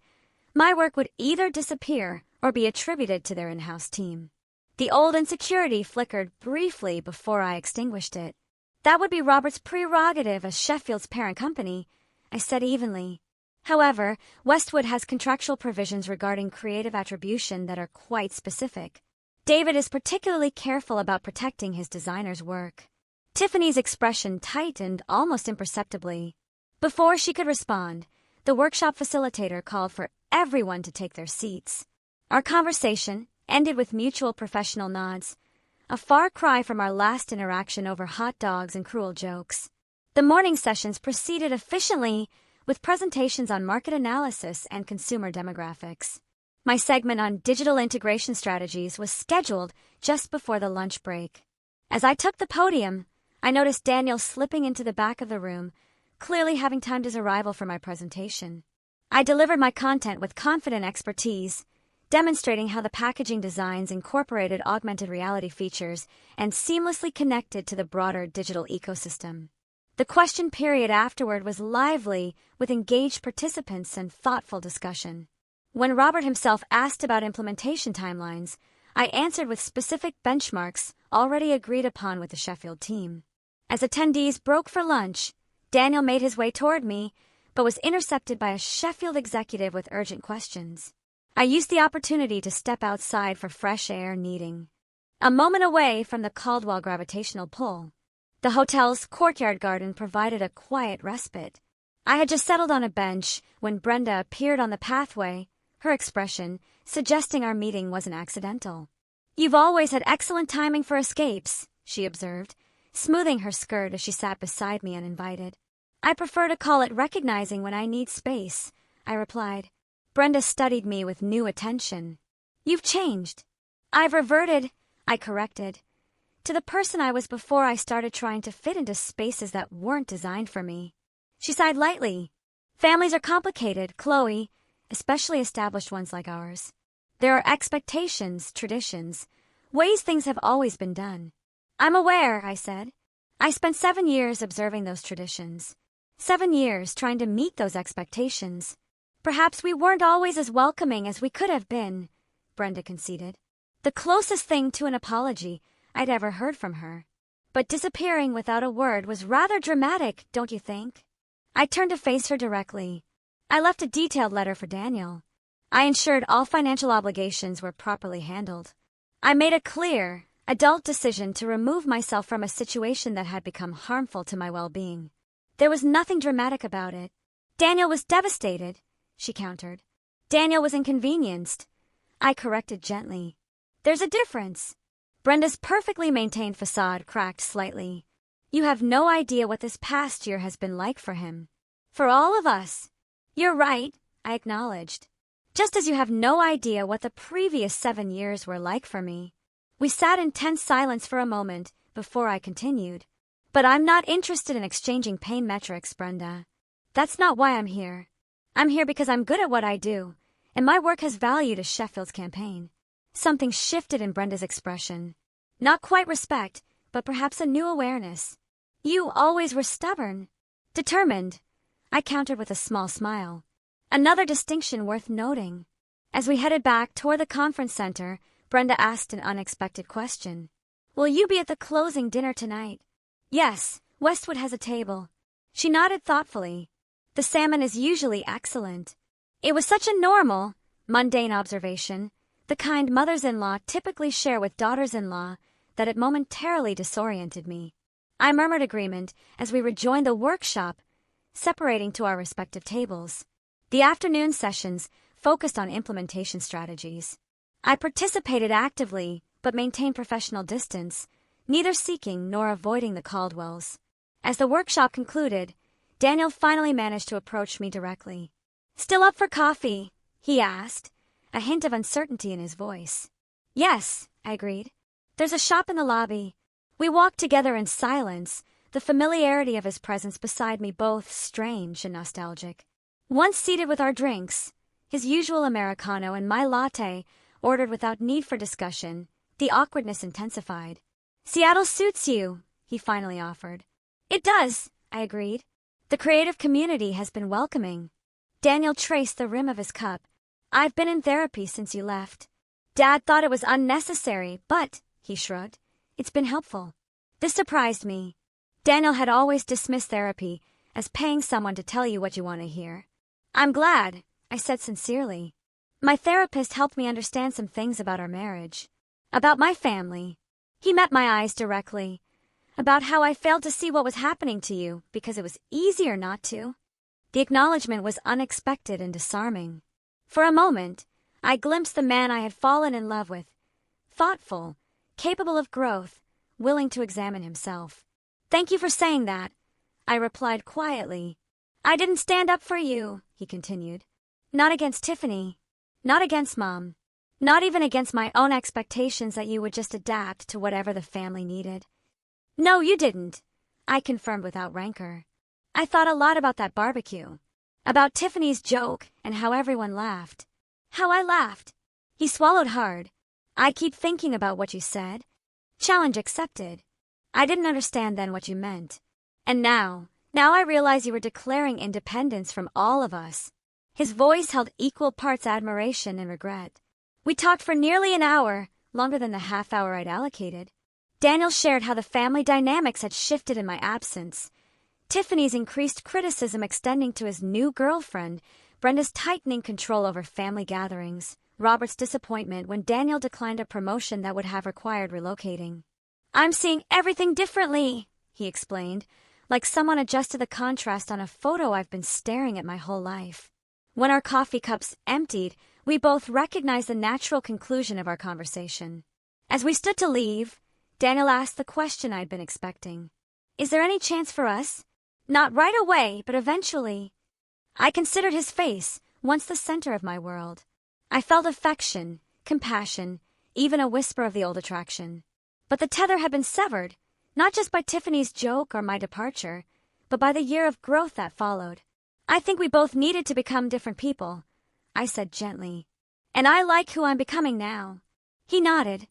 my work would either disappear or be attributed to their in-house team. The old insecurity flickered briefly before I extinguished it. "That would be Robert's prerogative as Sheffield's parent company," I said evenly. "However, Westwood has contractual provisions regarding creative attribution that are quite specific. David is particularly careful about protecting his designer's work." Tiffany's expression tightened almost imperceptibly. Before she could respond, the workshop facilitator called for everyone to take their seats. Our conversation ended with mutual professional nods, a far cry from our last interaction over hot dogs and cruel jokes. The morning sessions proceeded efficiently, with presentations on market analysis and consumer demographics. My segment on digital integration strategies was scheduled just before the lunch break. As I took the podium, I noticed Daniel slipping into the back of the room, clearly having timed his arrival for my presentation. I delivered my content with confident expertise, demonstrating how the packaging designs incorporated augmented reality features and seamlessly connected to the broader digital ecosystem. The question period afterward was lively, with engaged participants and thoughtful discussion. When Robert himself asked about implementation timelines, I answered with specific benchmarks already agreed upon with the Sheffield team. As attendees broke for lunch, Daniel made his way toward me, but was intercepted by a Sheffield executive with urgent questions. I used the opportunity to step outside for fresh air needing. a moment away from the Caldwell gravitational pull. The hotel's courtyard garden provided a quiet respite. I had just settled on a bench when Brenda appeared on the pathway, her expression suggesting our meeting wasn't accidental. "You've always had excellent timing for escapes," she observed, smoothing her skirt as she sat beside me uninvited. "I prefer to call it recognizing when I need space," I replied. Brenda studied me with new attention. "You've changed." "I've reverted," I corrected, "to the person I was before I started trying to fit into spaces that weren't designed for me." She sighed lightly. "Families are complicated, Chloe, especially established ones like ours. There are expectations, traditions, ways things have always been done." "I'm aware," I said. "I spent 7 years observing those traditions. 7 years trying to meet those expectations. Perhaps we weren't always as welcoming as we could have been," Brenda conceded. The closest thing to an apology I'd ever heard from her. But disappearing without a word was rather dramatic, don't you think? I turned to face her directly. "I left a detailed letter for Daniel. I ensured all financial obligations were properly handled. I made a clear, adult decision to remove myself from a situation that had become harmful to my well-being. There was nothing dramatic about it." "Daniel was devastated," she countered. "Daniel was inconvenienced," I corrected gently. "There's a difference." Brenda's perfectly maintained facade cracked slightly. "You have no idea what this past year has been like for him. For all of us." "You're right," I acknowledged. "Just as you have no idea what the previous 7 years were like for me." We sat in tense silence for a moment before I continued. "But I'm not interested in exchanging pain metrics, Brenda. That's not why I'm here. I'm here because I'm good at what I do, and my work has value to Sheffield's campaign." Something shifted in Brenda's expression. Not quite respect, but perhaps a new awareness. "You always were stubborn." "Determined," I countered with a small smile. Another distinction worth noting. As we headed back toward the conference center, Brenda asked an unexpected question. "Will you be at the closing dinner tonight?" "Yes, Westwood has a table." She nodded thoughtfully. "The salmon is usually excellent." It was such a normal, mundane observation, the kind mothers-in-law typically share with daughters-in-law, that it momentarily disoriented me. I murmured agreement as we rejoined the workshop, separating to our respective tables. The afternoon sessions focused on implementation strategies. I participated actively, but maintained professional distance, neither seeking nor avoiding the Caldwells. As the workshop concluded, Daniel finally managed to approach me directly. "Still up for coffee?" he asked, a hint of uncertainty in his voice. "Yes," I agreed. "There's a shop in the lobby." We walked together in silence, the familiarity of his presence beside me both strange and nostalgic. Once seated with our drinks, his usual Americano and my latte, ordered without need for discussion, the awkwardness intensified. "Seattle suits you," he finally offered. "It does," I agreed. "The creative community has been welcoming." Daniel traced the rim of his cup. "I've been in therapy since you left. Dad thought it was unnecessary, but," he shrugged, "it's been helpful." This surprised me. Daniel had always dismissed therapy as paying someone to tell you what you want to hear. "I'm glad," I said sincerely. "My therapist helped me understand some things about our marriage. About my family." He met my eyes directly. "About how I failed to see what was happening to you because it was easier not to." The acknowledgement was unexpected and disarming. For a moment, I glimpsed the man I had fallen in love with. Thoughtful, capable of growth, willing to examine himself. "Thank you for saying that," I replied quietly. "I didn't stand up for you," he continued. "Not against Tiffany. Not against Mom. Not even against my own expectations that you would just adapt to whatever the family needed." "No, you didn't," I confirmed without rancor. "I thought a lot about that barbecue. About Tiffany's joke and how everyone laughed. How I laughed." He swallowed hard. "I keep thinking about what you said." Challenge accepted. "I didn't understand then what you meant. And now I realize you were declaring independence from all of us." His voice held equal parts admiration and regret. We talked for nearly an hour, longer than the half hour I'd allocated. Daniel shared how the family dynamics had shifted in my absence. Tiffany's increased criticism extending to his new girlfriend, Brenda's tightening control over family gatherings, Robert's disappointment when Daniel declined a promotion that would have required relocating. "I'm seeing everything differently," he explained, like someone adjusted the contrast on a photo I've been staring at my whole life. When our coffee cups emptied, we both recognized the natural conclusion of our conversation. As we stood to leave, Daniel asked the question I'd been expecting. "Is there any chance for us? Not right away, but eventually." I considered his face, once the center of my world. I felt affection, compassion, even a whisper of the old attraction. But the tether had been severed, not just by Tiffany's joke or my departure, but by the year of growth that followed. "I think we both needed to become different people," I said gently. "And I like who I'm becoming now." He nodded,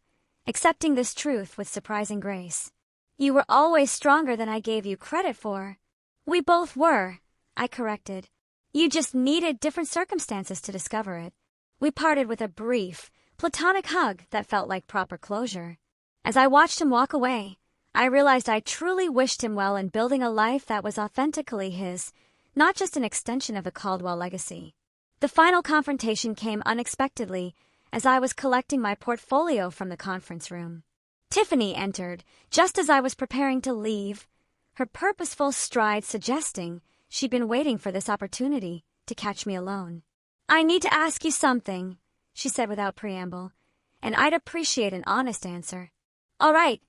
accepting this truth with surprising grace. "You were always stronger than I gave you credit for." "We both were," I corrected. "You just needed different circumstances to discover it." We parted with a brief, platonic hug that felt like proper closure. As I watched him walk away, I realized I truly wished him well in building a life that was authentically his, not just an extension of the Caldwell legacy. The final confrontation came unexpectedly as I was collecting my portfolio from the conference room. Tiffany entered just as I was preparing to leave, her purposeful stride suggesting she'd been waiting for this opportunity to catch me alone. "I need to ask you something," she said without preamble, and I'd appreciate an honest answer. "All right,"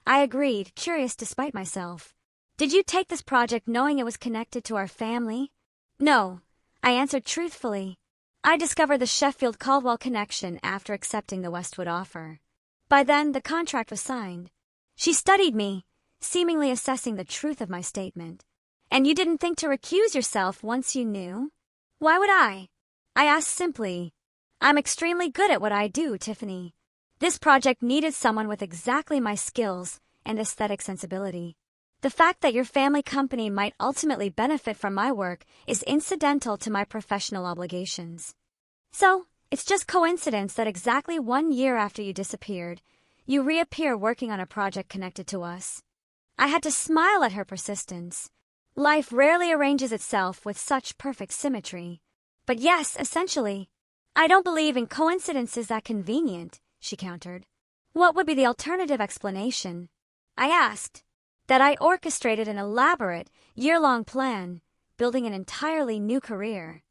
I agreed, curious despite myself. "Did you take this project knowing it was connected to our family?" "No," I answered truthfully. I discovered the Sheffield-Caldwell connection after accepting the Westwood offer. By then, the contract was signed. She studied me, seemingly assessing the truth of my statement. "And you didn't think to recuse yourself once you knew?" "Why would I?" I asked simply. "I'm extremely good at what I do, Tiffany. This project needed someone with exactly my skills and aesthetic sensibility. The fact that your family company might ultimately benefit from my work is incidental to my professional obligations. So, it's just coincidence that exactly 1 year after you disappeared, you reappear working on a project connected to us." I had to smile at her persistence. Life rarely arranges itself with such perfect symmetry. "But yes, essentially. I don't believe in coincidences that convenient," she countered. "What would be the alternative explanation?" I asked. "That I orchestrated an elaborate, year-long plan, building an entirely new career.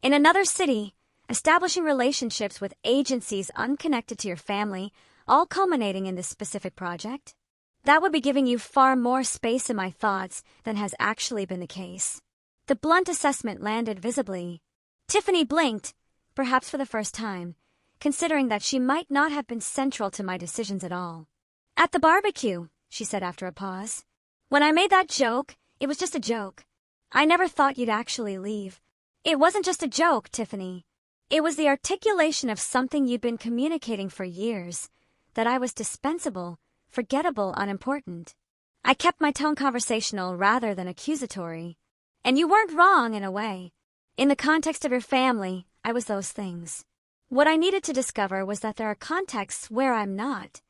In another city, establishing relationships with agencies unconnected to your family, all culminating in this specific project. That would be giving you far more space in my thoughts than has actually been the case." The blunt assessment landed visibly. Tiffany blinked, perhaps for the first time, considering that she might not have been central to my decisions at all. "At the barbecue," she said after a pause. "When I made that joke, it was just a joke. I never thought you'd actually leave." "It wasn't just a joke, Tiffany. It was the articulation of something you'd been communicating for years, that I was dispensable, forgettable, unimportant." I kept my tone conversational rather than accusatory. "And you weren't wrong in a way. In the context of your family, I was those things. What I needed to discover was that there are contexts where I'm not."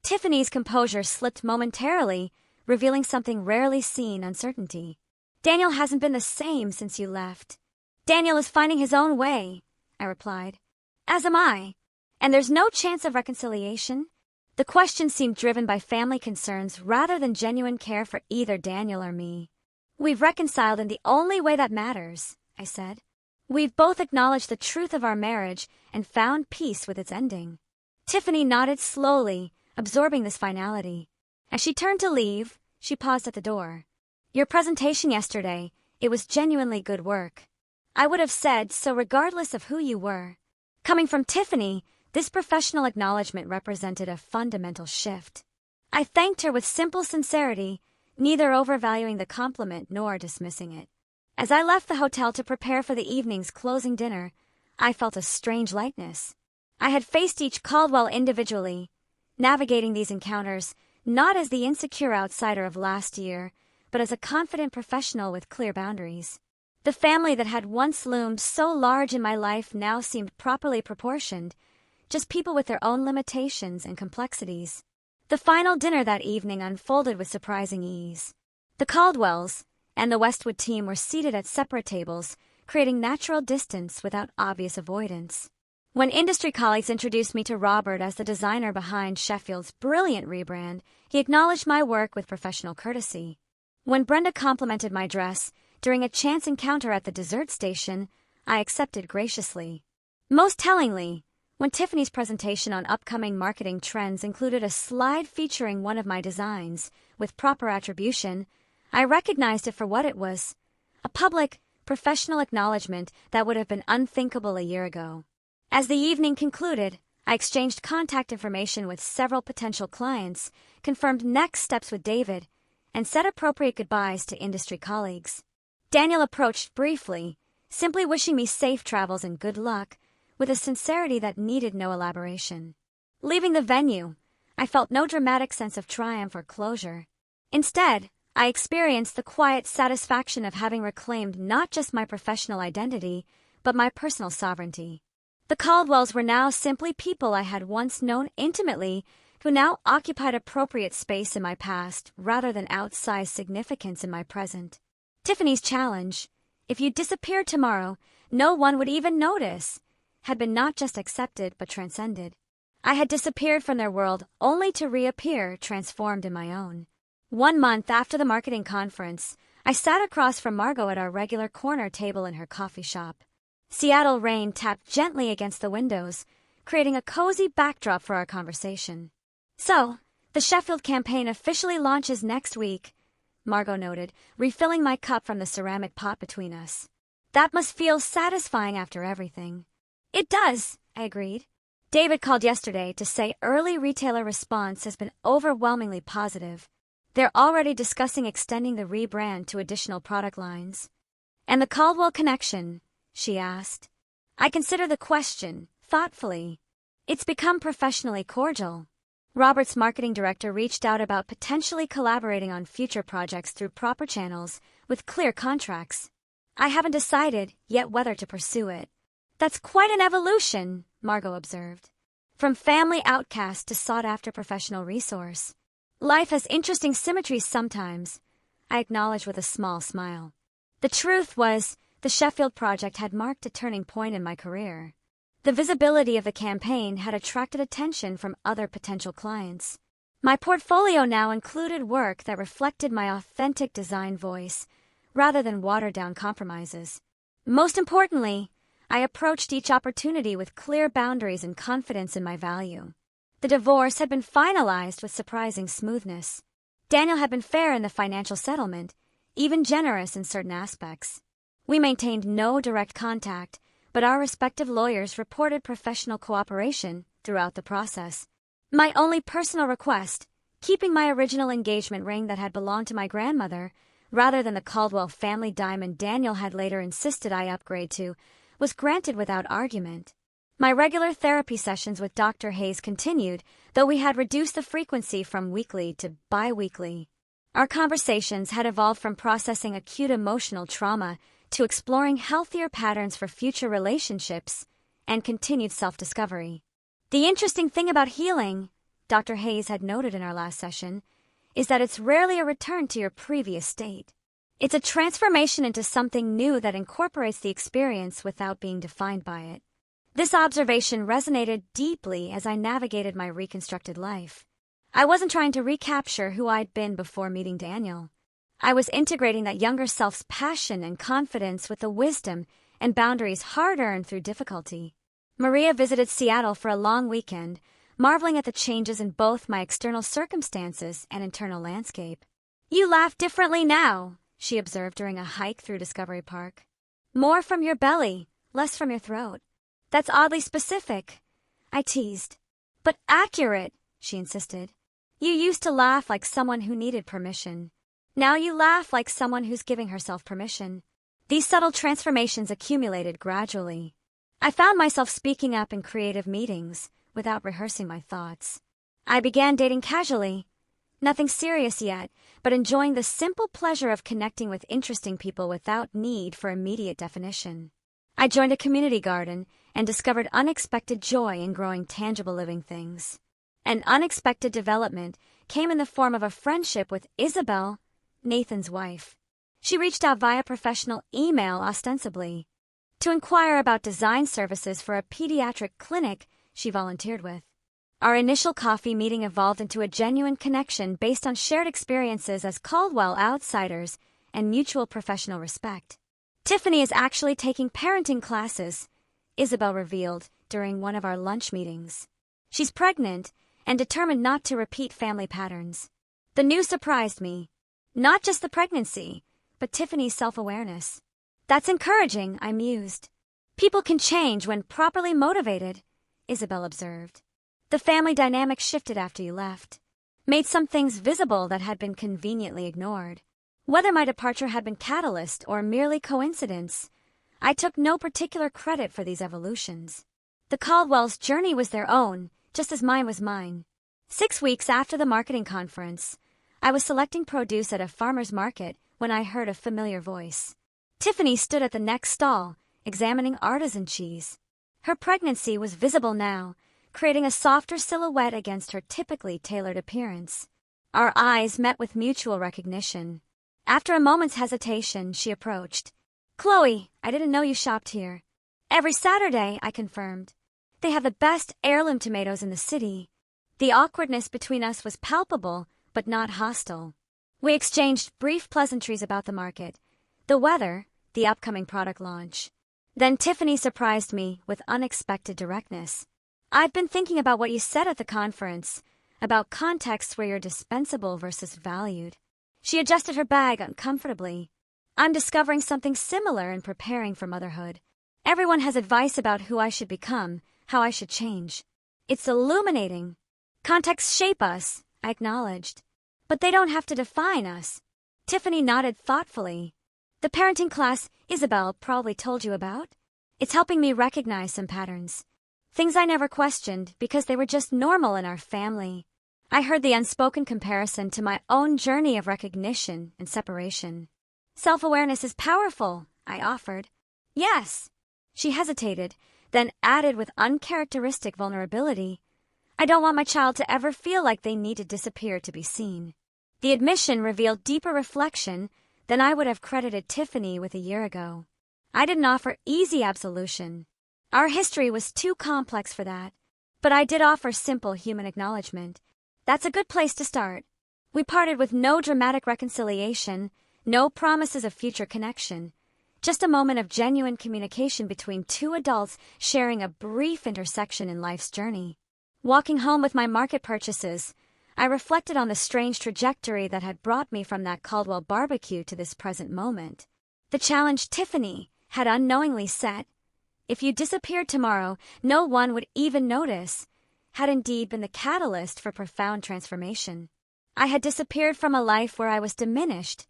Tiffany's composure slipped momentarily, revealing something rarely seen: uncertainty. "Daniel hasn't been the same since you left." "Daniel is finding his own way," I replied. "As am I. And there's no chance of reconciliation?" The question seemed driven by family concerns rather than genuine care for either Daniel or me. "We've reconciled in the only way that matters," I said. "We've both acknowledged the truth of our marriage and found peace with its ending." Tiffany nodded slowly, absorbing this finality. As she turned to leave, she paused at the door. "Your presentation yesterday, it was genuinely good work." I would have said so regardless of who you were. Coming from Tiffany, this professional acknowledgement represented a fundamental shift. I thanked her with simple sincerity, neither overvaluing the compliment nor dismissing it. As I left the hotel to prepare for the evening's closing dinner, I felt a strange lightness. I had faced each Caldwell individually, navigating these encounters not as the insecure outsider of last year, but as a confident professional with clear boundaries. The family that had once loomed so large in my life now seemed properly proportioned, just people with their own limitations and complexities. The final dinner that evening unfolded with surprising ease. The Caldwells and the Westwood team were seated at separate tables, creating natural distance without obvious avoidance. When industry colleagues introduced me to Robert as the designer behind Sheffield's brilliant rebrand, he acknowledged my work with professional courtesy. When Brenda complimented my dress during a chance encounter at the dessert station, I accepted graciously. Most tellingly, when Tiffany's presentation on upcoming marketing trends included a slide featuring one of my designs, with proper attribution, I recognized it for what it was, a public, professional acknowledgement that would have been unthinkable a year ago. As the evening concluded, I exchanged contact information with several potential clients, confirmed next steps with David, and said appropriate goodbyes to industry colleagues. Daniel approached briefly, simply wishing me safe travels and good luck, with a sincerity that needed no elaboration. Leaving the venue, I felt no dramatic sense of triumph or closure. Instead, I experienced the quiet satisfaction of having reclaimed not just my professional identity, but my personal sovereignty. The Caldwells were now simply people I had once known intimately, who now occupied appropriate space in my past rather than outsized significance in my present. Tiffany's challenge, if you disappeared tomorrow, no one would even notice, had been not just accepted but transcended. I had disappeared from their world only to reappear transformed in my own. 1 month after the marketing conference, I sat across from Margot at our regular corner table in her coffee shop. Seattle rain tapped gently against the windows, creating a cozy backdrop for our conversation. "So, the Sheffield campaign officially launches next week," Margot noted, refilling my cup from the ceramic pot between us. "That must feel satisfying after everything." "It does," I agreed. David called yesterday to say early retailer response has been overwhelmingly positive. They're already discussing extending the rebrand to additional product lines. "And the Caldwell connection?" she asked. I considered the question, thoughtfully. "It's become professionally cordial." Robert's marketing director reached out about potentially collaborating on future projects through proper channels, with clear contracts. "I haven't decided yet whether to pursue it." "That's quite an evolution," Margot observed. "From family outcast to sought-after professional resource." "Life has interesting symmetries sometimes," I acknowledged with a small smile. The truth was, the Sheffield project had marked a turning point in my career. The visibility of the campaign had attracted attention from other potential clients. My portfolio now included work that reflected my authentic design voice, rather than watered-down compromises. Most importantly, I approached each opportunity with clear boundaries and confidence in my value. The divorce had been finalized with surprising smoothness. Daniel had been fair in the financial settlement, even generous in certain aspects. We maintained no direct contact, but our respective lawyers reported professional cooperation throughout the process. My only personal request, keeping my original engagement ring that had belonged to my grandmother, rather than the Caldwell family diamond Daniel had later insisted I upgrade to, was granted without argument. My regular therapy sessions with Dr. Hayes continued, though we had reduced the frequency from weekly to bi-weekly. Our conversations had evolved from processing acute emotional trauma to exploring healthier patterns for future relationships and continued self-discovery. "The interesting thing about healing," Dr. Hayes had noted in our last session, "is that it's rarely a return to your previous state. It's a transformation into something new that incorporates the experience without being defined by it." This observation resonated deeply as I navigated my reconstructed life. I wasn't trying to recapture who I'd been before meeting Daniel. I was integrating that younger self's passion and confidence with the wisdom and boundaries hard-earned through difficulty. Maria visited Seattle for a long weekend, marveling at the changes in both my external circumstances and internal landscape. "You laugh differently now," she observed during a hike through Discovery Park. "More from your belly, less from your throat." "That's oddly specific," I teased. "But accurate," she insisted. "You used to laugh like someone who needed permission. Now you laugh like someone who's giving herself permission." These subtle transformations accumulated gradually. I found myself speaking up in creative meetings without rehearsing my thoughts. I began dating casually, nothing serious yet, but enjoying the simple pleasure of connecting with interesting people without need for immediate definition. I joined a community garden and discovered unexpected joy in growing tangible living things. An unexpected development came in the form of a friendship with Isabel, Nathan's wife. She reached out via professional email ostensibly. to inquire about design services for a pediatric clinic she volunteered with. Our initial coffee meeting evolved into a genuine connection based on shared experiences as Caldwell outsiders and mutual professional respect. Tiffany is actually taking parenting classes, Isabel revealed during one of our lunch meetings. She's pregnant and determined not to repeat family patterns. The news surprised me. Not just the pregnancy, but Tiffany's self-awareness. That's encouraging, I mused. People can change when properly motivated, Isabel observed. The family dynamic shifted after you left, made some things visible that had been conveniently ignored. Whether my departure had been catalyst or merely coincidence, I took no particular credit for these evolutions. The Caldwells' journey was their own, just as mine was mine. 6 weeks after the marketing conference, I was selecting produce at a farmer's market when I heard a familiar voice. Tiffany stood at the next stall, examining artisan cheese. Her pregnancy was visible now, creating a softer silhouette against her typically tailored appearance. Our eyes met with mutual recognition. After a moment's hesitation, she approached. "Chloe, I didn't know you shopped here." "Every Saturday," I confirmed. "They have the best heirloom tomatoes in the city." The awkwardness between us was palpable, but not hostile. We exchanged brief pleasantries about the market, the weather, the upcoming product launch. Then Tiffany surprised me with unexpected directness. "I've been thinking about what you said at the conference, about contexts where you're dispensable versus valued." She adjusted her bag uncomfortably. "I'm discovering something similar in preparing for motherhood. Everyone has advice about who I should become, how I should change. It's illuminating. Contexts shape us," I acknowledged. "But they don't have to define us." Tiffany nodded thoughtfully. "The parenting class Isabel probably told you about? It's helping me recognize some patterns. Things I never questioned because they were just normal in our family." I heard the unspoken comparison to my own journey of recognition and separation. "Self-awareness is powerful," I offered. "Yes." She hesitated, then added with uncharacteristic vulnerability, "I don't want my child to ever feel like they need to disappear to be seen." The admission revealed deeper reflection than I would have credited Tiffany with a year ago. I didn't offer easy absolution. Our history was too complex for that. But I did offer simple human acknowledgement. That's a good place to start. We parted with no dramatic reconciliation, no promises of future connection. Just a moment of genuine communication between two adults sharing a brief intersection in life's journey. Walking home with my market purchases, I reflected on the strange trajectory that had brought me from that Caldwell barbecue to this present moment. The challenge Tiffany had unknowingly set, "If you disappeared tomorrow, no one would even notice," had indeed been the catalyst for profound transformation. I had disappeared from a life where I was diminished,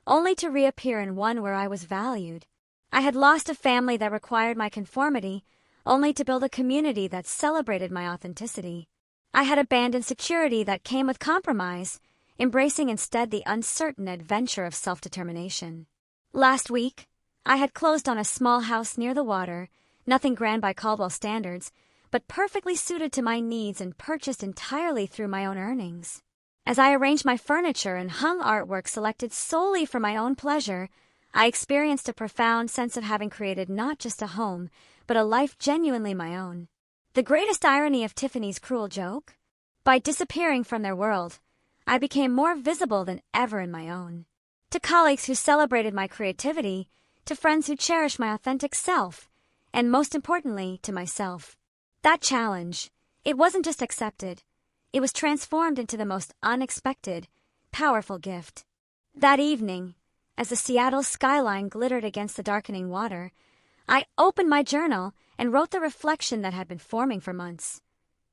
only to reappear in one where I was valued. I had lost a family that required my conformity, only to build a community that celebrated my authenticity. I had abandoned security that came with compromise, embracing instead the uncertain adventure of self-determination. Last week, I had closed on a small house near the water, nothing grand by Caldwell standards, but perfectly suited to my needs and purchased entirely through my own earnings. As I arranged my furniture and hung artwork selected solely for my own pleasure, I experienced a profound sense of having created not just a home, but a life genuinely my own. The greatest irony of Tiffany's cruel joke? By disappearing from their world, I became more visible than ever in my own. To colleagues who celebrated my creativity, to friends who cherished my authentic self, and most importantly, to myself. That challenge, it wasn't just accepted, it was transformed into the most unexpected, powerful gift. That evening, as the Seattle skyline glittered against the darkening water, I opened my journal and wrote the reflection that had been forming for months.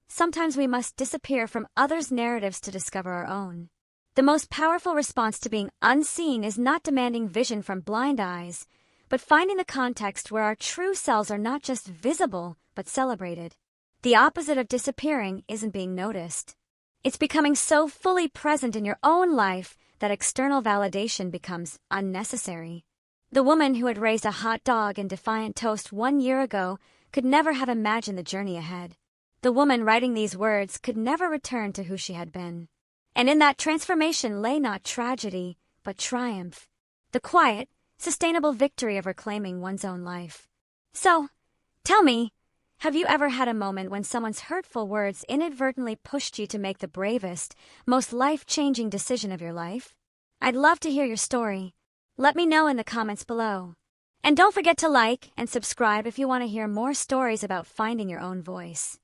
Sometimes we must disappear from others' narratives to discover our own. The most powerful response to being unseen is not demanding vision from blind eyes, but finding the context where our true selves are not just visible, but celebrated. The opposite of disappearing isn't being noticed. It's becoming so fully present in your own life that external validation becomes unnecessary. The woman who had raised a hot dog and defiant toast 1 year ago could never have imagined the journey ahead. The woman writing these words could never return to who she had been. And in that transformation lay not tragedy, but triumph. The quiet, sustainable victory of reclaiming one's own life. So, tell me, have you ever had a moment when someone's hurtful words inadvertently pushed you to make the bravest, most life-changing decision of your life? I'd love to hear your story. Let me know in the comments below. And don't forget to like and subscribe if you want to hear more stories about finding your own voice.